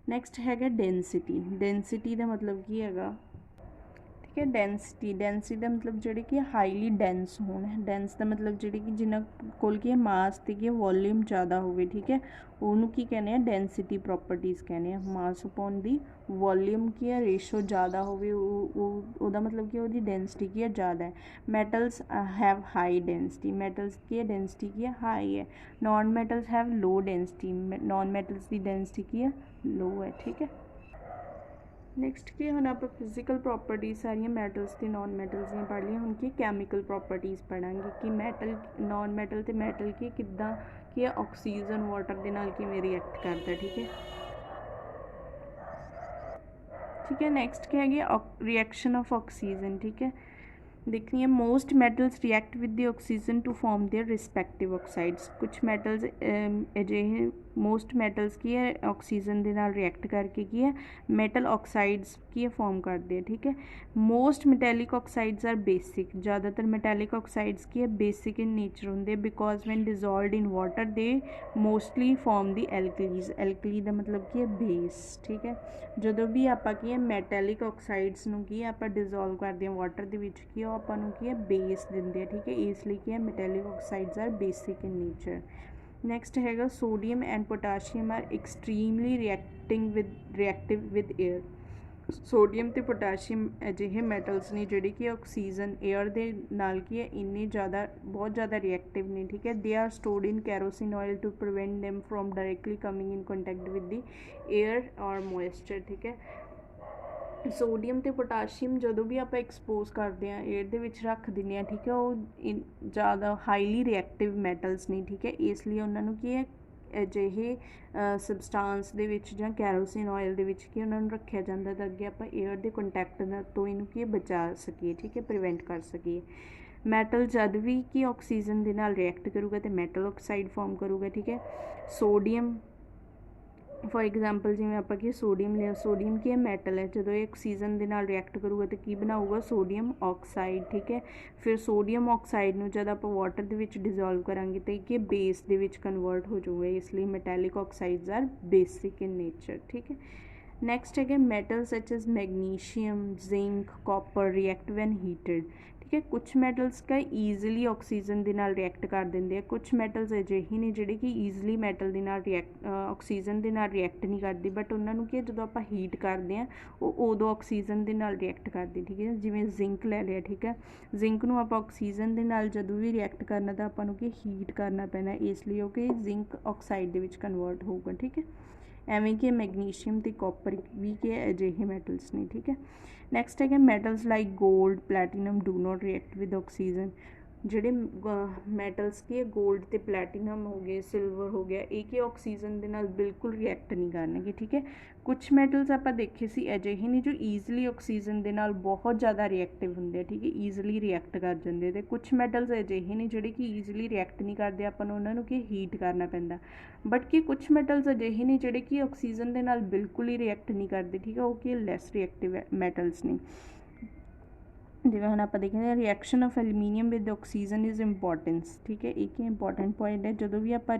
ਨੈਕਸਟ ਹੈਗਾ ਡੈਂਸਿਟੀ। ਡੈਂਸਿਟੀ ਦਾ ਮਤਲਬ ਕੀ ਹੈਗਾ, ਠੀਕ ਹੈ। ਡੈਂਸਿਟੀ, ਡੈਂਸਿਟੀ ਦਾ ਮਤਲਬ ਜਿਹੜੇ ਕਿ ਹਾਈਲੀ ਡੈਂਸ ਹੋਣ। ਡੈਂਸ ਦਾ ਮਤਲਬ ਜਿਹੜੇ ਕਿ ਜਿਨ੍ਹਾਂ ਕੋਲ ਕੀ ਹੈ ਮਾਸ ਅਤੇ ਕੀ ਵੋਲੀਅਮ ਜ਼ਿਆਦਾ ਹੋਵੇ, ਠੀਕ ਹੈ, ਉਹਨੂੰ ਕੀ ਕਹਿੰਦੇ ਆ ਡੈਂਸਿਟੀ ਪ੍ਰੋਪਰਟੀਜ਼ ਕਹਿੰਦੇ ਆ। ਮਾਸ ਅਪੋਨ ਦੀ ਵੋਲੀਅਮ ਕੀ ਹੈ ਰੇਸ਼ੋ ਜ਼ਿਆਦਾ ਹੋਵੇ, ਉਹਦਾ ਮਤਲਬ ਕਿ ਉਹਦੀ ਡੈਂਸਿਟੀ ਕੀ ਹੈ ਜ਼ਿਆਦਾ ਹੈ। Metals have high density. Metals ਕੀ ਹੈ ਡੈਂਸਿਟੀ ਕੀ ਹੈ ਹਾਈ ਹੈ। Non metals have low density. Non metals ਦੀ ਡੈਂਸਿਟੀ ਕੀ ਹੈ ਲੋ ਹੈ, ਠੀਕ ਹੈ। ਨੈਕਸਟ ਕੀ ਹੁਣ ਆਪਾਂ ਫਿਜ਼ੀਕਲ ਪ੍ਰੋਪਰਟੀਜ਼ ਸਾਰੀਆਂ ਮੈਟਲਸ ਅਤੇ ਨੋਨ ਮੈਟਲਸ ਦੀਆਂ ਪੜ੍ਹ ਲਈਆਂ। ਹੁਣ ਕੀ ਕੈਮੀਕਲ ਪ੍ਰੋਪਰਟੀਜ਼ ਪੜ੍ਹਾਂਗੇ ਕਿ ਮੈਟਲ, ਨੋਨ ਮੈਟਲ ਅਤੇ ਮੈਟਲ ਕੀ ਕਿੱਦਾਂ ਕੀ ਹੈ ਆਕਸੀਜਨ ਵਾਟਰ ਦੇ ਨਾਲ ਕਿਵੇਂ ਰਿਐਕਟ ਕਰਦਾ, ਠੀਕ ਹੈ, ਠੀਕ ਹੈ। ਨੈਕਸਟ ਕੀ ਹੈਗੀ ਰਿਐਕਸ਼ਨ ਆਫ ਆਕਸੀਜਨ, ਠੀਕ ਹੈ। ਦੇਖਣੀ ਹੈ most metals react with the oxygen to form their respective oxides. ਕੁਛ ਮੈਟਲਸ ਅਜਿਹੇ ਮੋਸਟ ਮੈਟਲਸ ਕੀ ਹੈ ਆਕਸੀਜਨ ਦੇ ਨਾਲ ਰਿਐਕਟ ਕਰਕੇ ਕੀ ਹੈ ਮੈਟਲ ਆਕਸਾਈਡਸ ਕੀ ਹੈ ਫੋਰਮ ਕਰਦੇ ਆ, ਠੀਕ ਹੈ। Most metallic oxides are basic. ਜ਼ਿਆਦਾਤਰ ਮੈਟੈਲਿਕ ਆਕਸਾਈਡਸ ਕੀ ਹੈ ਬੇਸਿਕ ਇਨ ਨੇਚਰ ਹੁੰਦੇ, because when dissolved in water they mostly form the alkalis. Alkali ਦਾ ਮਤਲਬ ਕੀ ਹੈ ਬੇਸ, ਠੀਕ ਹੈ। ਜਦੋਂ ਵੀ ਆਪਾਂ ਕੀ ਹੈ ਮੈਟੈਲਿਕ ਆਕਸਾਈਡਸ ਨੂੰ ਕੀ ਹੈ ਆਪਾਂ ਡਿਜ਼ੋਲਵ ਕਰਦੇ ਹਾਂ ਵਾਟਰ ਦੇ ਵਿੱਚ ਕੀ ਉਹ ਆਪਾਂ ਨੂੰ ਕੀ ਹੈ ਬੇਸ ਦਿੰਦੇ ਆ, ਠੀਕ ਹੈ। ਇਸ ਲਈ ਕੀ ਹੈ metallic oxides are basic in nature. Next ਹੈਗਾ sodium and potassium are extremely reactive with air. Sodium ਅਤੇ ਪੋਟਾਸ਼ੀਅਮ ਅਜਿਹੇ ਮੈਟਲਸ ਨੇ ਜਿਹੜੇ ਕਿ ਆਕਸੀਜਨ ਏਅਰ ਦੇ ਨਾਲ ਕੀ ਹੈ ਇੰਨੇ ਜ਼ਿਆਦਾ ਬਹੁਤ ਜ਼ਿਆਦਾ ਰਿਐਕਟਿਵ ਨੇ, ਠੀਕ ਹੈ। They are stored in kerosene oil to prevent them from directly coming in contact with the air or moisture, ਠੀਕ ਹੈ। ਸੋਡੀਅਮ ਅਤੇ ਪੋਟਾਸ਼ੀਅਮ ਜਦੋਂ ਵੀ ਆਪਾਂ ਐਕਸਪੋਜ਼ ਕਰਦੇ ਹਾਂ ਏਅਰ ਦੇ ਵਿੱਚ ਰੱਖ ਦਿੰਦੇ ਹਾਂ, ਠੀਕ ਹੈ, ਉਹ ਜ਼ਿਆਦਾ ਹਾਈਲੀ ਰਿਐਕਟਿਵ ਮੈਟਲਸ ਨੇ, ਠੀਕ ਹੈ। ਇਸ ਲਈ ਉਹਨਾਂ ਨੂੰ ਕੀ ਹੈ ਅਜਿਹੇ ਸਬਸਟਾਂਸ ਦੇ ਵਿੱਚ ਜਾਂ ਕੈਰੋਸਿਨ ਆਇਲ ਦੇ ਵਿੱਚ ਕੀ ਉਹਨਾਂ ਨੂੰ ਰੱਖਿਆ ਜਾਂਦਾ ਤਾਂ ਅੱਗੇ ਆਪਾਂ ਏਅਰ ਦੇ ਕੰਟੈਕਟ ਤੋਂ ਇਹਨੂੰ ਕੀ ਬਚਾ ਸਕੀਏ, ਠੀਕ ਹੈ, ਪ੍ਰੀਵੈਂਟ ਕਰ ਸਕੀਏ। ਮੈਟਲ ਜਦ ਵੀ ਕਿ ਆਕਸੀਜਨ ਦੇ ਨਾਲ ਰਿਐਕਟ ਕਰੂਗਾ ਅਤੇ ਮੈਟਲ ਆਕਸਾਈਡ ਫੋਰਮ ਕਰੂਗਾ, ਠੀਕ ਹੈ। ਸੋਡੀਅਮ ਫੋਰ ਐਗਜ਼ਾਮਪਲ ਜਿਵੇਂ ਆਪਾਂ ਕੀ ਸੋਡੀਅਮ ਲਿਆ, ਸੋਡੀਅਮ ਕੀ ਹੈ ਮੈਟਲ ਹੈ, ਜਦੋਂ ਇਹ ਆਕਸੀਜਨ ਦੇ ਨਾਲ ਰਿਐਕਟ ਕਰੂਗਾ ਤਾਂ ਕੀ ਬਣਾਊਗਾ ਸੋਡੀਅਮ ਆਕਸਾਈਡ, ਠੀਕ ਹੈ। ਫਿਰ ਸੋਡੀਅਮ ਆਕਸਾਈਡ ਨੂੰ ਜਦ ਆਪਾਂ ਵਾਟਰ ਦੇ ਵਿੱਚ ਡਿਜ਼ੋਲਵ ਕਰਾਂਗੇ ਤਾਂ ਇਹ ਕੀ ਬੇਸ ਦੇ ਵਿੱਚ ਕਨਵਰਟ ਹੋ ਜਾਊਗਾ, ਇਸ ਲਈ metallic oxides are basic in nature, ਠੀਕ ਹੈ। ਨੈਕਸਟ ਹੈਗੇ metal such as magnesium, zinc, copper react when heated, ਠੀਕ ਹੈ। ਕੁਛ ਮੈਟਲਸ ਕਾ ਈਜ਼ੀਲੀ ਆਕਸੀਜਨ ਦੇ ਨਾਲ ਰਿਐਕਟ ਕਰ ਦਿੰਦੇ ਆ, ਕੁਛ ਮੈਟਲਸ ਅਜਿਹੇ ਨੇ ਜਿਹੜੇ ਕਿ ਈਜ਼ੀਲੀ ਮੈਟਲ ਦੇ ਨਾਲ ਆਕਸੀਜਨ ਦੇ ਨਾਲ ਰਿਐਕਟ ਨਹੀਂ ਕਰਦੇ, ਬਟ ਉਹਨਾਂ ਨੂੰ ਕੀ ਜਦੋਂ ਆਪਾਂ ਹੀਟ ਕਰਦੇ ਹਾਂ ਉਹ ਉਦੋਂ ਆਕਸੀਜਨ ਦੇ ਨਾਲ ਰਿਐਕਟ ਕਰਦੇ, ਠੀਕ ਹੈ। ਜਿਵੇਂ ਜ਼ਿੰਕ ਲੈ ਲਿਆ, ਠੀਕ ਹੈ, ਜ਼ਿੰਕ ਨੂੰ ਆਪਾਂ ਆਕਸੀਜਨ ਦੇ ਨਾਲ ਜਦੋਂ ਵੀ ਰਿਐਕਟ ਕਰਨਾ ਤਾਂ ਆਪਾਂ ਨੂੰ ਕੀ ਹੀਟ ਕਰਨਾ ਪੈਣਾ, ਇਸ ਲਈ ਉਹ ਕਿ ਜ਼ਿੰਕ ਆਕਸਾਈਡ ਦੇ ਵਿੱਚ ਕਨਵਰਟ ਹੋਊਗਾ, ਠੀਕ ਹੈ। ਐਵੇਂ ਕਿ ਮੈਗਨੀਸ਼ੀਅਮ ਅਤੇ ਕਾਪਰ ਵੀ ਕੀ ਹੈ ਅਜਿਹੇ ਮੈਟਲਸ ਨੇ, ਠੀਕ ਹੈ। ਨੈਕਸਟ ਹੈਗੇ metals like gold, platinum do not react with oxygen. ਜਿਹੜੇ ਮੈਟਲਸ ਕੀ ਹੈ ਗੋਲਡ ਅਤੇ ਪਲੈਟੀਨਮ ਹੋ ਗਏ, ਸਿਲਵਰ ਹੋ ਗਿਆ, ਇਹ ਕੀ ਆਕਸੀਜਨ ਦੇ ਨਾਲ ਬਿਲਕੁਲ ਰਿਐਕਟ ਨਹੀਂ ਕਰਨਗੇ, ਠੀਕ ਹੈ। ਕੁਛ ਮੈਟਲਸ ਆਪਾਂ ਦੇਖੇ ਸੀ ਅਜਿਹੇ ਨੇ ਜੋ ਈਜ਼ੀਲੀ ਆਕਸੀਜਨ ਦੇ ਨਾਲ ਬਹੁਤ ਜ਼ਿਆਦਾ ਰਿਐਕਟਿਵ ਹੁੰਦੇ ਆ, ਠੀਕ ਹੈ, ਈਜ਼ੀਲੀ ਰਿਐਕਟ ਕਰ ਜਾਂਦੇ। ਅਤੇ ਕੁਛ ਮੈਟਲਸ ਅਜਿਹੇ ਨੇ ਜਿਹੜੇ ਕਿ ਈਜ਼ੀਲੀ ਰਿਐਕਟ ਨਹੀਂ ਕਰਦੇ, ਆਪਾਂ ਨੂੰ ਉਹਨਾਂ ਨੂੰ ਕੀ ਹੀਟ ਕਰਨਾ ਪੈਂਦਾ। ਬਟ ਕਿ ਕੁਛ ਮੈਟਲਸ ਅਜਿਹੇ ਨੇ ਜਿਹੜੇ ਕਿ ਆਕਸੀਜਨ ਦੇ ਨਾਲ ਬਿਲਕੁਲ ਹੀ ਰਿਐਕਟ ਨਹੀਂ ਕਰਦੇ, ਠੀਕ ਹੈ, ਉਹ ਕੀ ਲੈਸ ਰਿਐਕਟਿਵ ਮੈਟਲਸ ਨੇ। ਜਿਵੇਂ ਹੁਣ ਆਪਾਂ ਦੇਖਦੇ ਹਾਂ reaction of aluminium with oxygen is importance, ਠੀਕ ਹੈ। ਇੱਕ ਇੰਪੋਰਟੈਂਟ ਪੁਆਇੰਟ ਹੈ, ਜਦੋਂ ਵੀ ਆਪਾਂ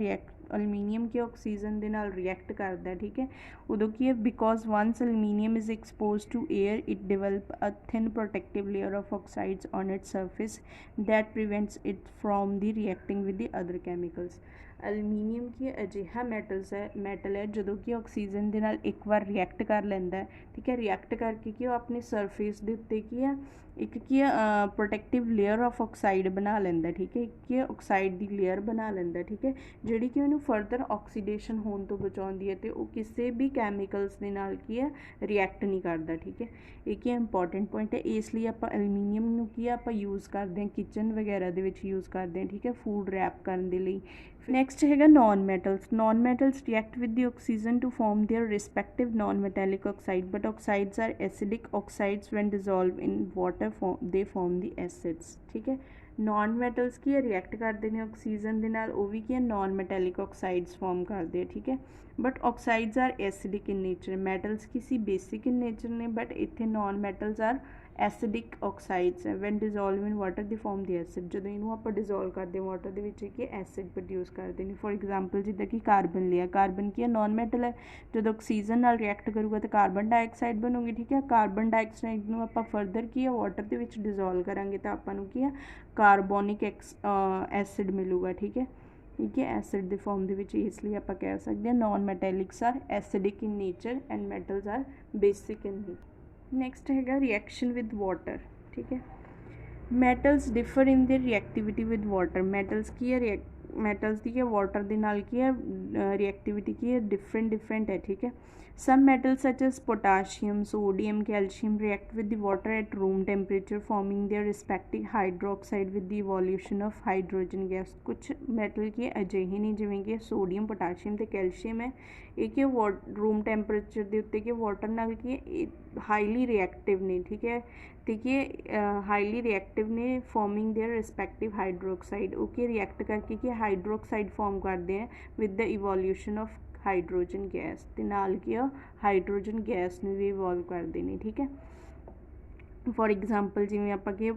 ਅਲਮੀਨੀਅਮ ਕੀ ਆਕਸੀਜਨ ਦੇ ਨਾਲ ਰਿਐਕਟ ਕਰਦਾ, ਠੀਕ ਹੈ, ਉਦੋਂ ਕੀ ਹੈ, because once aluminium is expose to air it develop a thin protective layer of oxides on its surface that prevents it from the reacting with the other chemicals. Aluminium ਕੀ ਅਜਿਹਾ ਮੈਟਲ ਹੈ ਜਦੋਂ ਕਿ ਆਕਸੀਜਨ ਦੇ ਨਾਲ ਇੱਕ ਵਾਰ ਰਿਐਕਟ ਕਰ ਲੈਂਦਾ, ਠੀਕ ਹੈ, ਰਿਐਕਟ ਕਰਕੇ ਕਿ ਉਹ ਆਪਣੇ ਸਰਫੇਸ ਦੇ ਉੱਤੇ ਕੀ ਆ ਇੱਕ ਕੀ ਆ ਪ੍ਰੋਟੈਕਟਿਵ ਲੇਅਰ ਆਫ ਆਕਸਾਈਡ ਬਣਾ ਲੈਂਦਾ, ਠੀਕ ਹੈ, ਕਿ ਆਕਸਾਈਡ ਦੀ ਲੇਅਰ ਬਣਾ ਲੈਂਦਾ, ਠੀਕ ਹੈ, ਜਿਹੜੀ ਕਿ ਉਹਨੂੰ ਫਰਦਰ ਆਕਸੀਡੇਸ਼ਨ ਹੋਣ ਤੋਂ ਬਚਾਉਂਦੀ ਹੈ ਅਤੇ ਉਹ ਕਿਸੇ ਵੀ ਕੈਮੀਕਲਸ ਦੇ ਨਾਲ ਕੀ ਹੈ ਰਿਐਕਟ ਨਹੀਂ ਕਰਦਾ, ਠੀਕ ਹੈ। ਇਹ ਕੀ ਇੰਪੋਰਟੈਂਟ ਪੁਆਇੰਟ ਹੈ, ਇਸ ਲਈ ਆਪਾਂ ਐਲੂਮੀਨੀਅਮ ਨੂੰ ਕੀ ਆ ਆਪਾਂ ਯੂਜ਼ ਕਰਦੇ ਹਾਂ ਕਿਚਨ ਵਗੈਰਾ ਦੇ ਵਿੱਚ ਯੂਜ਼ ਕਰਦੇ ਹਾਂ, ਠੀਕ ਹੈ, ਫੂਡ ਰੈਪ ਕਰਨ ਦੇ ਲਈ। ਨੈਕਸਟ ਹੈਗਾ non metals react with the oxygen to form their respective non metallic oxide, but oxides are acidic oxides when dissolve in water they form the acids, ਠੀਕ ਹੈ। ਨੋਨ ਮੈਟਲਸ ਕੀ ਹੈ ਰਿਐਕਟ ਕਰਦੇ ਨੇ ਆਕਸੀਜਨ ਦੇ ਨਾਲ, ਉਹ ਵੀ ਕੀ ਹੈ ਨੋਨ ਮੈਟੈਲਿਕ ਆਕਸਾਈਡਸ ਫਾਰਮ ਕਰਦੇ ਆ, ਠੀਕ ਹੈ, but oxides are acidic in nature. Metals ਕਿਸੇ ਬੇਸਿਕ ਇਨ ਨੇਚਰ ਨੇ, ਬਟ ਇੱਥੇ non metals are acidic oxides ਹੈ। When dissolve in water they form the acid, ਜਦੋਂ ਇਹਨੂੰ ਆਪਾਂ ਡਿਜ਼ੋਲਵ ਕਰਦੇ ਹਾਂ ਵਾਟਰ ਦੇ ਵਿੱਚ ਕਿ ਐਸਿਡ ਪ੍ਰੋਡਿਊਸ ਕਰਦੇ ਨੇ। ਫੋਰ ਐਗਜ਼ਾਮਪਲ ਜਿੱਦਾਂ ਕਿ ਕਾਰਬਨ ਲਿਆ, ਕਾਰਬਨ ਕੀ ਹੈ ਨੋਨ ਮੈਟਲ ਹੈ, ਜਦੋਂ ਆਕਸੀਜਨ ਨਾਲ ਰਿਐਕਟ ਕਰੂਗਾ ਤਾਂ ਕਾਰਬਨ ਡਾਈਆਕਸਾਈਡ ਬਣੂਗੀ, ਠੀਕ ਹੈ। ਕਾਰਬਨ ਡਾਈਆਕਸਾਈਡ ਨੂੰ ਆਪਾਂ ਫਰਦਰ ਕੀ ਹੈ ਵਾਟਰ ਦੇ ਵਿੱਚ ਡਿਜ਼ੋਲਵ ਕਰਾਂਗੇ ਤਾਂ ਆਪਾਂ ਨੂੰ ਕੀ ਹੈ ਕਾਰਬੋਨਿਕ ਐਸਿਡ ਮਿਲੂਗਾ, ਠੀਕ ਹੈ, ਠੀਕ ਹੈ, ਐਸਿਡ ਦੇ ਫਾਰਮ ਦੇ ਵਿੱਚ। ਇਸ ਲਈ ਆਪਾਂ ਕਹਿ ਸਕਦੇ ਹਾਂ non metallics are acidic in nature and metals are basic in nature. Next ਹੈਗਾ ਰਿਐਕਸ਼ਨ ਵਿਦ ਵਾਟਰ, ਠੀਕ ਹੈ। Metals differ in the reactivity with water. Metals ਕੀ ਹੈ ਮੈਟਲਸ ਦੀ ਕੀ ਵਾਟਰ ਦੇ ਨਾਲ ਕੀ ਹੈ ਰਿਐਕਟੀਵਿਟੀ ਕੀ ਹੈ ਡਿਫਰੈਂਟ ਹੈ, ਠੀਕ ਹੈ। Some metals such as potassium, sodium, calcium react with the water at room temperature forming their respective hydroxide with the evolution of hydrogen gas। कुछ metal की ਅਜਿਹੇ ਨੇ ਜਿਵੇਂ ਕਿ ਸੋਡੀਅਮ, ਪੋਟਾਸ਼ੀਅਮ ਤੇ ਕੈਲਸ਼ੀਅਮ ਹੈ, ਇਹ ਕਿ ਰੂਮ ਟੈਂਪਰੇਚਰ ਦੇ ਉੱਤੇ ਕਿ ਵਾਟਰ ਨਾਲ ਕੀ ਹਾਈਲੀ ਰਿਐਕਟਿਵ ਨੇ, ਠੀਕ ਹੈ, ਤੇ ਕਿ ਹਾਈਲੀ ਰਿਐਕਟਿਵ ਨੇ ਫਾਰਮਿੰਗ ਦੇਅਰ ਰਿਸਪੈਕਟਿਵ ਹਾਈਡਰੋਕਸਾਈਡ, ਉਹ ਕਿ ਰਿਐਕਟ ਕਰਕੇ ਕਿ ਹਾਈਡਰੋਕਸਾਈਡ ਫਾਰਮ ਕਰਦੇ ਆ with the evolution of hydrogen gas, ਤੇ ਨਾਲ ਕੀ ਆ ਹਾਈਡਰੋਜਨ ਗੈਸ ਨੂੰ ਵੀ ਇਵੋਲਵ ਕਰਦੇ ਨੇ, ਠੀਕ ਹੈ। ਫੋਰ ਐਗਜ਼ਾਮਪਲ ਜਿਵੇਂ ਆਪਾਂ ਕੀ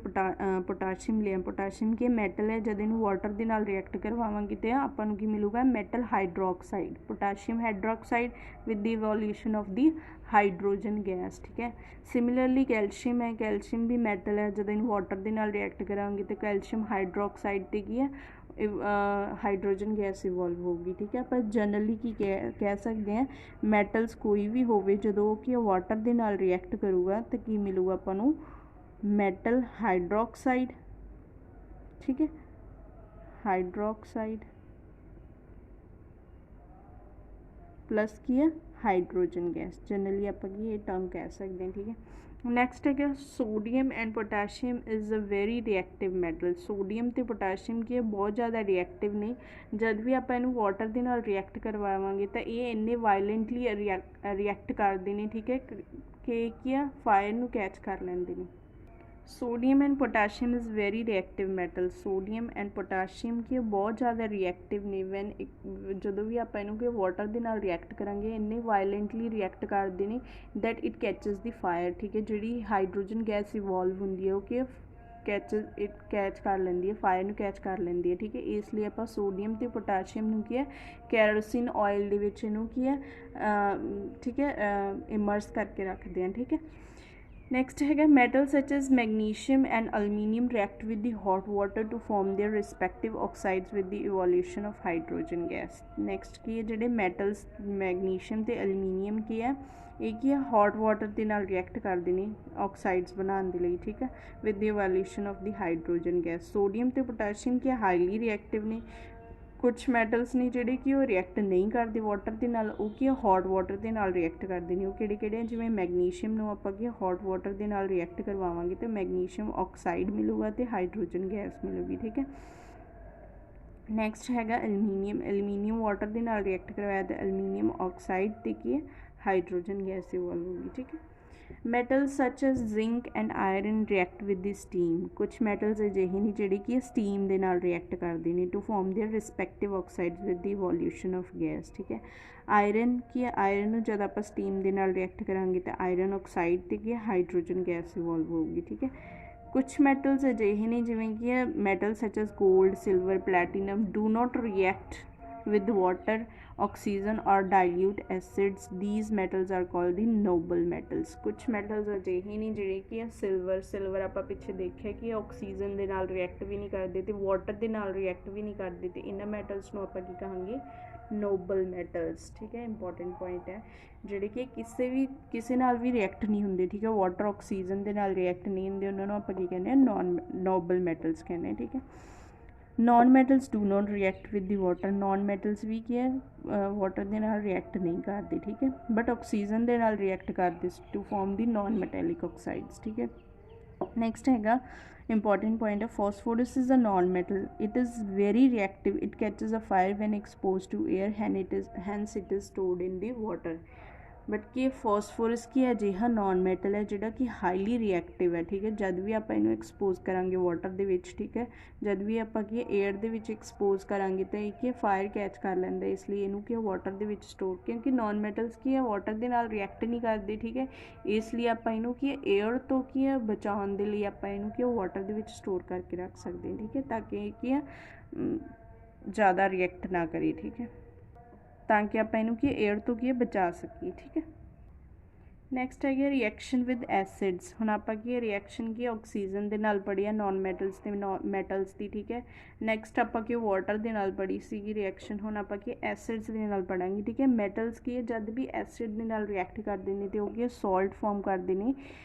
ਪੋਟਾਸ਼ੀਅਮ ਲਿਆ, ਪੋਟਾਸ਼ੀਅਮ ਕੀ ਮੈਟਲ ਹੈ, ਜਦ ਇਹਨੂੰ ਵਾਟਰ ਦੇ ਨਾਲ ਰਿਐਕਟ ਕਰਵਾਵਾਂਗੇ ਤਾਂ ਆਪਾਂ ਨੂੰ ਕੀ ਮਿਲੂਗਾ metal hydroxide, potassium hydroxide with the evolution of the hydrogen gas, ਠੀਕ ਹੈ। ਸਿਮਿਲਰਲੀ ਕੈਲਸ਼ੀਅਮ ਹੈ, ਕੈਲਸ਼ੀਅਮ ਵੀ ਮੈਟਲ ਹੈ, ਜਦੋਂ ਇਹਨੂੰ ਵਾਟਰ ਦੇ ਨਾਲ ਰਿਐਕਟ ਕਰਾਂਗੇ ਤਾਂ ਕੈਲਸ਼ੀਅਮ ਹਾਈਡਰੋਕਸਾਈਡ ਤੇ ਕੀ ਹੈ ਹਾਈਡਰੋਜਨ ਗੈਸ ਇਵੋਲਵ ਹੋਊਗੀ, ਠੀਕ ਹੈ। ਆਪਾਂ ਜਨਰਲੀ ਕੀ ਕਹਿ ਸਕਦੇ ਹਾਂ ਮੈਟਲਸ ਕੋਈ ਵੀ ਹੋਵੇ ਜਦੋਂ ਉਹ ਕੀ ਵਾਟਰ ਦੇ ਨਾਲ ਰਿਐਕਟ ਕਰੂਗਾ ਤਾਂ ਕੀ ਮਿਲੂਗਾ ਆਪਾਂ ਨੂੰ ਮੈਟਲ ਹਾਈਡਰੋਕਸਾਈਡ, ਠੀਕ ਹੈ, ਹਾਈਡਰੋਕਸਾਈਡ ਪਲੱਸ ਕੀ ਹੈ ਹਾਈਡਰੋਜਨ ਗੈਸ। ਜਨਰਲੀ ਆਪਾਂ ਕੀ ਇਹ ਟਰਮ ਕਹਿ ਸਕਦੇ ਹਾਂ, ਠੀਕ ਹੈ। ਨੈਕਸਟ ਹੈਗਾ sodium and potassium is a very reactive metal. Sodium ਅਤੇ ਪੋਟਾਸ਼ੀਅਮ ਕੀ ਬਹੁਤ ਜ਼ਿਆਦਾ ਰਿਐਕਟਿਵ ਨੇ, ਜਦ ਵੀ ਆਪਾਂ ਇਹਨੂੰ ਵਾਟਰ ਦੇ ਨਾਲ ਰਿਐਕਟ ਕਰਵਾਵਾਂਗੇ ਤਾਂ ਇਹ ਇੰਨੇ ਵਾਇਲੈਂਟਲੀ ਰਿਐਕਟ ਕਰਦੇ ਨੇ, ਠੀਕ ਹੈ, ਕਿ ਕੀ ਆ ਫਾਇਰ ਨੂੰ ਕੈਚ ਕਰ ਲੈਂਦੇ ਨੇ। Sodium and potassium is very reactive metal. Sodium and potassium ਕੀ ਬਹੁਤ ਜ਼ਿਆਦਾ ਰਿਐਕਟਿਵ ਨੇ, ਵੈਨ ਜਦੋਂ ਵੀ ਆਪਾਂ ਇਹਨੂੰ ਕਿ ਵਾਟਰ ਦੇ ਨਾਲ ਰਿਐਕਟ ਕਰਾਂਗੇ ਇੰਨੇ ਵਾਇਲੈਂਟਲੀ ਰਿਐਕਟ ਕਰਦੇ ਨੇ ਦੈਟ ਇਟ ਕੈਚਸ ਦੀ ਫਾਇਰ, ਠੀਕ ਹੈ। ਜਿਹੜੀ ਹਾਈਡਰੋਜਨ ਗੈਸ ਇਵੋਲਵ ਹੁੰਦੀ ਹੈ ਉਹ ਕਿ ਕੈਚ ਕਰ ਲੈਂਦੀ ਹੈ, ਫਾਇਰ ਨੂੰ ਕੈਚ ਕਰ ਲੈਂਦੀ ਹੈ, ਠੀਕ ਹੈ। ਇਸ ਲਈ ਆਪਾਂ ਸੋਡੀਅਮ ਅਤੇ ਪੋਟਾਸ਼ੀਅਮ ਨੂੰ ਕੀ ਹੈ ਕੈਰੋਸਿਨ ਆਇਲ ਦੇ ਵਿੱਚ ਇਹਨੂੰ ਕੀ ਹੈ ਠੀਕ ਹੈ ਇਮਰਸ ਕਰਕੇ ਰੱਖਦੇ ਹਾਂ, ਠੀਕ ਹੈ। ਨੈਕਸਟ ਹੈਗਾ metal such as magnesium and aluminium react with the hot water to form their respective oxides with the evolution of hydrogen gas. Next ਕੀ ਹੈ ਜਿਹੜੇ ਮੈਟਲਸ ਮੈਗਨੀਸ਼ੀਅਮ ਅਤੇ ਅਲਮੀਨੀਅਮ ਕੀ ਹੈ ਇਹ ਕੀ ਹੈ ਹੌਟ ਵਾਟਰ ਦੇ ਨਾਲ ਰਿਐਕਟ ਕਰਦੇ ਨੇ ਆਕਸਾਈਡਸ ਬਣਾਉਣ ਦੇ ਲਈ, ਠੀਕ ਹੈ, with the evolution of the hydrogen gas. Sodium ਅਤੇ ਪੋਟਾਸ਼ੀਅਮ ਕੀ ਹਾਈਲੀ ਰਿਐਕਟਿਵ ਨੇ। ਕੁਛ ਮੈਟਲਸ ਨੇ ਜਿਹੜੇ ਕਿ ਉਹ ਰਿਐਕਟ ਨਹੀਂ ਕਰਦੇ ਵਾਟਰ ਦੇ ਨਾਲ, ਉਹ ਕੀ ਹੌਟ ਵਾਟਰ ਦੇ ਨਾਲ ਰਿਐਕਟ ਕਰਦੇ ਨੇ। ਉਹ ਕਿਹੜੇ ਕਿਹੜੇ ਜਿਵੇਂ ਮੈਗਨੀਸ਼ੀਅਮ ਨੂੰ ਆਪਾਂ ਕੀ ਹੌਟ ਵਾਟਰ ਦੇ ਨਾਲ ਰਿਐਕਟ ਕਰਵਾਵਾਂਗੇ ਤਾਂ ਮੈਗਨੀਸ਼ੀਅਮ ਆਕਸਾਈਡ ਮਿਲੂਗਾ ਅਤੇ ਹਾਈਡਰੋਜਨ ਗੈਸ ਮਿਲੂਗੀ, ਠੀਕ ਹੈ। ਨੈਕਸਟ ਹੈਗਾ ਐਲੂਮੀਨੀਅਮ। ਐਲੂਮੀਨੀਅਮ ਵਾਟਰ ਦੇ ਨਾਲ ਰਿਐਕਟ ਕਰਵਾਇਆ ਤਾਂ ਐਲੂਮੀਨੀਅਮ ਆਕਸਾਈਡ ਅਤੇ ਕੀ ਹੈ ਹਾਈਡਰੋਜਨ ਗੈਸ ਇਵੋਲਵ ਹੋਊਗੀ, ਠੀਕ ਹੈ। Metals such as zinc and iron react with the steam. ਕੁਛ ਮੈਟਲਸ ਅਜਿਹੇ ਨੇ ਜਿਹੜੇ ਕਿ ਸਟੀਮ ਦੇ ਨਾਲ ਰਿਐਕਟ ਕਰਦੇ ਨੇ to form their respective oxides with the evolution of gas, ਠੀਕ ਹੈ। ਆਇਰਨ ਕੀ ਹੈ ਆਇਰਨ ਨੂੰ ਜਦ ਆਪਾਂ ਸਟੀਮ ਦੇ ਨਾਲ ਰਿਐਕਟ ਕਰਾਂਗੇ ਤਾਂ ਆਇਰਨ ਆਕਸਾਈਡ ਅਤੇ ਕੀ ਹਾਈਡਰੋਜਨ ਗੈਸ ਇਵੋਲਵ ਹੋਊਗੀ, ਠੀਕ ਹੈ। कुछ मैटल्स अजिहे ने जिवें कि metal such as gold silver platinum do not react with water, oxygen or dilute acids. These metals are called the noble metals. कुछ metals ਅਜਿਹੇ ਨੇ ਜਿਹੜੇ ਕਿ ਸਿਲਵਰ ਆਪਾਂ ਪਿੱਛੇ ਦੇਖਿਆ ਕਿ ਆਕਸੀਜਨ ਦੇ ਨਾਲ ਰਿਐਕਟ ਵੀ ਨਹੀਂ ਕਰਦੇ ਤੇ ਵਾਟਰ ਦੇ ਨਾਲ ਰਿਐਕਟ ਵੀ ਨਹੀਂ ਕਰਦੇ ਤੇ ਇਹਨਾਂ ਮੈਟਲਸ ਨੂੰ ਆਪਾਂ ਕੀ ਕਹਾਂਗੇ ਨੋਬਲ ਮੈਟਲਸ। ਠੀਕ ਹੈ, ਇੰਪੋਰਟੈਂਟ ਪੁਆਇੰਟ ਹੈ ਜਿਹੜੇ ਕਿ ਕਿਸੇ ਨਾਲ ਵੀ ਰਿਐਕਟ ਨਹੀਂ ਹੁੰਦੇ। ਠੀਕ ਹੈ, ਵਾਟਰ ਆਕਸੀਜਨ ਦੇ ਨਾਲ ਰਿਐਕਟ ਨਹੀਂ ਹੁੰਦੇ, ਉਹਨਾਂ ਨੂੰ ਆਪਾਂ ਕੀ ਕਹਿੰਦੇ ਆ ਨੋਬਲ ਮੈਟਲਸ ਕਹਿੰਦੇ ਆ। ਠੀਕ ਹੈ, non metals do not react with the water. Non metals भी क्या है वाटर के नाल रिएक्ट नहीं करते। ठीक है, बट ऑक्सीजन के नाल रिएक्ट करते to form the non metallic oxides. ठीक है, नैक्सट हैगा इंपॉर्टेंट पॉइंट है phosphorus is a non metal. It is very reactive. It catches a fire when expose to air hence it is stored in the water. But कि फॉस्फोरस की अजिहा नॉन मैटल है जिहड़ा कि हाईली रिएक्टिव है। ठीक है, जब भी आप इनू एक्सपोज करांगे वाटर दे विच, ठीक है, जब भी आप एयर दे विच एक्सपोज करांगे तो ये फायर कैच कर लैंदा, इसलिए इनू कि वाटर दे विच स्टोर, क्योंकि नॉन मैटल्स की है वाटर दे नाल रिएक्ट नहीं करते। ठीक है, इसलिए आप इनू कि एयर तो की है बचाने के लिए आप इनू कि वाटर दे विच स्टोर करके रख सकते हैं। ठीक है, ताकि कि ज़्यादा रिएक्ट ना करे। ठीक है, ताकि आप इनू कि एयर तो की बचा सकीए। ठीक है, नैक्सट है रिएक्शन विद एसिड्स। हुण आपां की रिएक्शन की ऑक्सीजन दे नाल पढ़ी है नॉन मैटल्स ते मैटल्स की। ठीक है, नैक्सट आपां की वाटर दे नाल पढ़ी सी रिएक्शन। हुण आपां की एसिड्स दे नाल पढ़ांगे। ठीक है, मैटल्स की जब भी एसिड दे नाल रिएक्ट करते हैं तो वो सॉल्ट फॉर्म करते हैं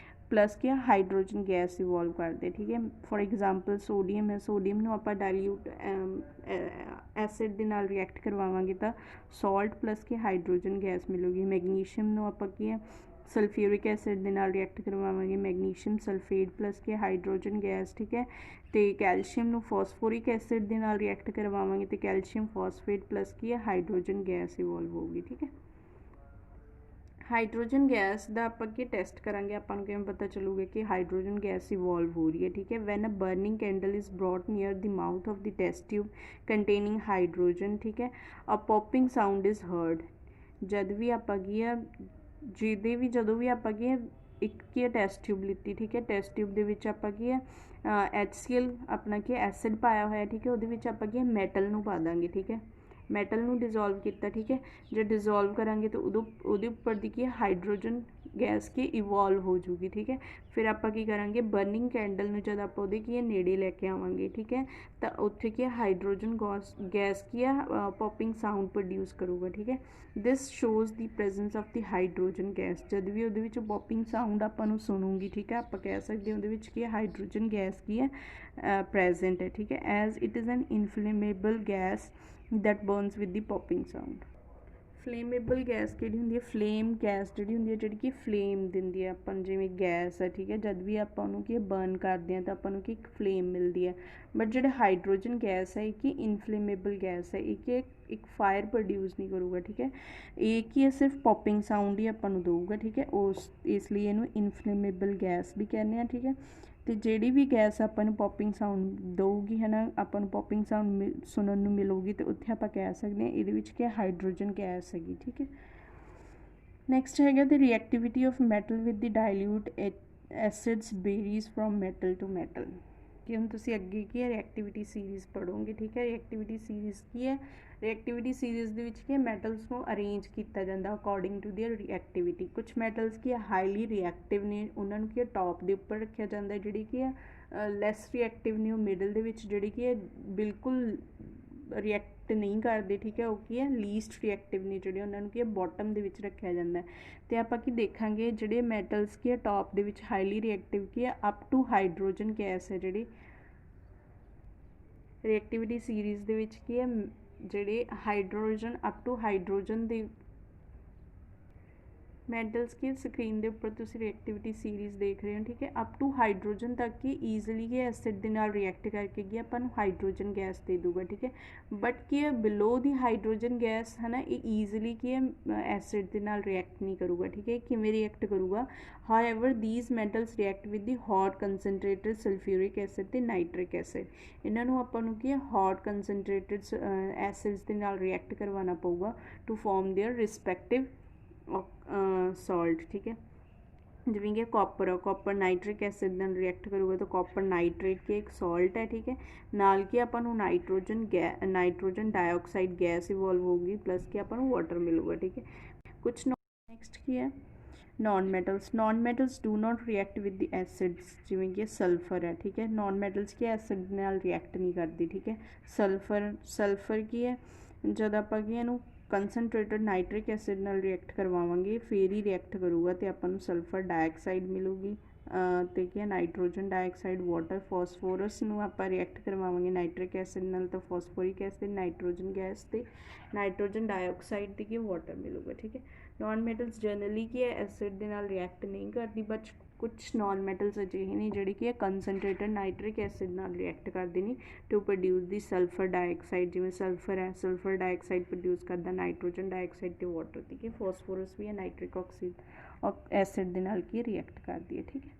प्लस क्या हाइड्रोजन गैस इवॉल्व करते। ठीक है, फॉर एग्जाम्पल सोडियम है, सोडियम नूं आपां डाइल्यूट एसिड दे नाल रिएक्ट करवावांगे तो सॉल्ट प्लस के हाइड्रोजन गैस मिलेगी। मैगनीशियम नूं आपां की सल्फ्यूरिक एसिड दे नाल रिएक्ट करवावांगे, मैगनीशियम सल्फेट प्लस के हाइड्रोजन गैस। ठीक है, तो कैल्शियम नूं फॉस्फोरिक एसिड दे नाल रिएक्ट करवावांगे तो कैल्शियम फॉस्फेट प्लस की हाइड्रोजन गैस इवॉल्व होगी। ठीक है, हाइड्रोजन गैस का आप टैसट करांगे, आपां किवें पता चलूगा कि हाइड्रोजन गैस इवॉल्व हो रही है। ठीक है, when a burning candle is brought near the mouth of the test tube containing hydrogen. ठीक है, a popping sound is heard. जद भी आप जदों भी आप एक की टैसट ट्यूब लीती। ठीक है, टैसट ट्यूब के आप HCl अपना की एसिड पाया हुआ है। ठीक है, वो आप मैटल नूं पा देंगे। ठीक है, मैटल नूं डिजोल्व किया। ठीक है, जो डिजोल्व करांगे तो उहदे उपर दी की हाइड्रोजन गैस की इवॉल्व हो जूगी। ठीक है, फिर आप की करांगे बर्निंग कैंडल नूं जद आप की नेड़े लैके आवांगे। ठीक है, तो उत्थे की हाइड्रोजन गैस की पॉपिंग साउंड प्रोड्यूस करूगा। ठीक है, this shows the presence of the hydrogen gas. जद भी वो पॉपिंग साउंड आपां सुनूगी। ठीक है, आप कह सकते हैं कि हाइड्रोजन गैस की है प्रेजेंट है। ठीक है, as it is an inflammable gas that burns with the popping sound. Flammable gas कि होंगी फ्लेम गैस जी होंगी जी कि फ्लेम देंदी है अपन जिमें गैस है। ठीक है, जब भी आप बर्न करते हैं तो अपन एक फ्लेम मिलती है। बट जो हाइड्रोजन गैस है एक इनफ्लेमेबल गैस है, एक फायर प्रोड्यूस नहीं करूँगा। ठीक है, एक ही है सिर्फ पॉपिंग साउंड ही अपन दूगा। ठीक है, उस इसलिए इनू इनफ्लेमेबल गैस भी कहने हैं। ठीक है, तो जी भी गैस अपन पॉपिंग साउंड दूगी है ना, अपन पॉपिंग साउंड सुनने को मिलूगी तो उत्थे आप कह सकते हैं ये क्या हाइड्रोजन गैस हैगी। ठीक है, नैक्सट है the reactivity of metal with the dilute acids varies from metal to metal. कि हम तुसी अगे की रिएक्टिविटी सीरीज़ पढ़ोगे। ठीक है, रिएक्टिविटी सीरीज़ की है, रिएक्टिविटी सीरीज़ दे विच की मैटल्स को अरेंज किया जाता अकॉर्डिंग टू देयर रिएक्टिविटी। कुछ मैटल्स की हाईली रिएक्टिव ने उन्होंने की टॉप के उपर रखा जाता है, जी कि लैस रिएक्टिव ने मिडल दे विच जी कि बिल्कुल रिएक्ट नहीं करते। ठीक है, वो की है लीस्ट रिएक्टिव ने जोड़े उन्होंने की बॉटम के रखा जाता है। तो आप देखा जोड़े मैटल्स की टॉप के हाईली रिएक्टिव की है अप टू हाइड्रोजन गैस है जी रिएक्टिविटी सीरीज़ दे विच की है जोड़े हाइड्रोजन अप टू हाइड्रोजन दे मैटल्स की स्क्रीन के उपर तुसी रिएक्टिविटी सीरीज़ देख रहे हो। ठीक है, अप टू हाइड्रोजन तक की ईजिली के एसिड के नाल रिएक्ट करके गया अपन हाइड्रोजन गैस दे दूगा। ठीक है, बट की है बिलो दी हाइड्रोजन गैस है ना, ये ईजिली की एसिड के नाल रिएक्ट नहीं करूँगा। ठीक है, किमें रिएक्ट करूँगा however these metals react with the hot concentrated sulphuric acid ते नाइट्रिक एसिड। इन्हों अपन की हॉट कंसनट्रेटेड एसिड्स के नाल रिएक्ट करवाना पऊगा टू फॉर्म देयर रिस्पैक्टिव सॉल्ट। ठीक है, ਜਿਵੇਂ ਕਿ ਕਾਪਰ ਆ, ਕਾਪਰ ਨਾਈਟ੍ਰਿਕ ਐਸਿਡ ਨਾਲ ਰਿਐਕਟ ਕਰੂਗਾ ਤਾਂ ਕਾਪਰ ਨਾਈਟ੍ਰੇਟ ਕੀ ਇੱਕ ਸੋਲਟ ਹੈ, ਠੀਕ ਹੈ। ਨਾਲ ਕੀ ਆਪਾਂ ਨੂੰ ਨਾਈਟ੍ਰੋਜਨ ਡਾਈਆਕਸਾਈਡ ਗੈਸ ਇਵੋਲਵ ਹੋਊਗੀ, ਪਲੱਸ ਕਿ ਆਪਾਂ ਨੂੰ ਵਾਟਰ ਮਿਲੂਗਾ, ਠੀਕ ਹੈ। ਕੁਛ ਨੈਕਸਟ ਕੀ ਹੈ, non metals do not react with the acids, ਜਿਵੇਂ ਕਿ ਸਲਫਰ ਹੈ, ਠੀਕ ਹੈ। ਨॉन ਮੈਟਲਸ ਕੀ ਐਸਿਡ ਨਾਲ ਰਿਐਕਟ ਨਹੀਂ ਕਰਦੀ, ਠੀਕ ਹੈ। ਸਲਫਰ ਕੀ ਹੈ, ਜਦ ਆਪਾਂ ਕੀ ਇਹਨੂੰ ਕੰਸਨਟ੍ਰੇਟਡ ਨਾਈਟ੍ਰਿਕ ਐਸਿਡ ਨਾਲ ਰਿਐਕਟ ਕਰਵਾਵਾਂਗੇ ਫਿਰ ਹੀ ਰਿਐਕਟ ਕਰੂਗਾ ਅਤੇ ਆਪਾਂ ਨੂੰ ਸਲਫਰ ਡਾਈਆਕਸਾਈਡ ਮਿਲੂਗੀ ਅਤੇ ਕੀ ਹੈ ਨਾਈਟ੍ਰੋਜਨ ਡਾਈਆਕਸਾਈਡ ਵਾਟਰ। ਫੋਸਫੋਰਸ ਨੂੰ ਆਪਾਂ ਰਿਐਕਟ ਕਰਵਾਵਾਂਗੇ ਨਾਈਟ੍ਰਿਕ ਐਸਿਡ ਨਾਲ ਤਾਂ ਫੋਸਫੋਰਿਕ ਐਸਿਡ ਨਾਈਟ੍ਰੋਜਨ ਗੈਸ ਅਤੇ ਨਾਈਟ੍ਰੋਜਨ ਡਾਈਆਕਸਾਈਡ ਦੀ ਕੀ ਵਾਟਰ ਮਿਲੂਗਾ, ਠੀਕ ਹੈ। ਨॉन ਮੈਟਲਸ ਜਨਰਲੀ ਕੀ ਹੈ ਐਸਿਡ ਦੇ ਨਾਲ ਰਿਐਕਟ ਨਹੀਂ ਕਰਦੀ, ਬਟ ਕੁਛ ਨॉन ਮੈਟਲਸ ਅਜਿਹੇ ਨੇ ਜਿਹੜੇ ਕੀ ਹੈ ਕੰਸਨਟ੍ਰੇਟਡ ਨਾਈਟ੍ਰਿਕ ਐਸਿਡ ਨਾਲ ਰਿਐਕਟ ਕਰਦੇ ਨੇ to produce the sulphur dioxide. ਜਿਵੇਂ ਸਲਫਰ ਹੈ, ਸਲਫਰ ਡਾਈਆਕਸਾਈਡ ਪ੍ਰੋਡਿਊਸ ਕਰਦਾ ਨਾਈਟ੍ਰੋਜਨ ਡਾਈਆਕਸਾਈਡ ਅਤੇ ਵਾਟਰ, ਠੀਕ ਹੈ। ਫੋਸਫੋਰਸ ਵੀ ਹੈ ਨਾਈਟ੍ਰਿਕ ਐਸਿਡ ਦੇ ਨਾਲ ਕੀ ਰਿਐਕਟ ਕਰਦੀ ਹੈ, ਠੀਕ ਹੈ।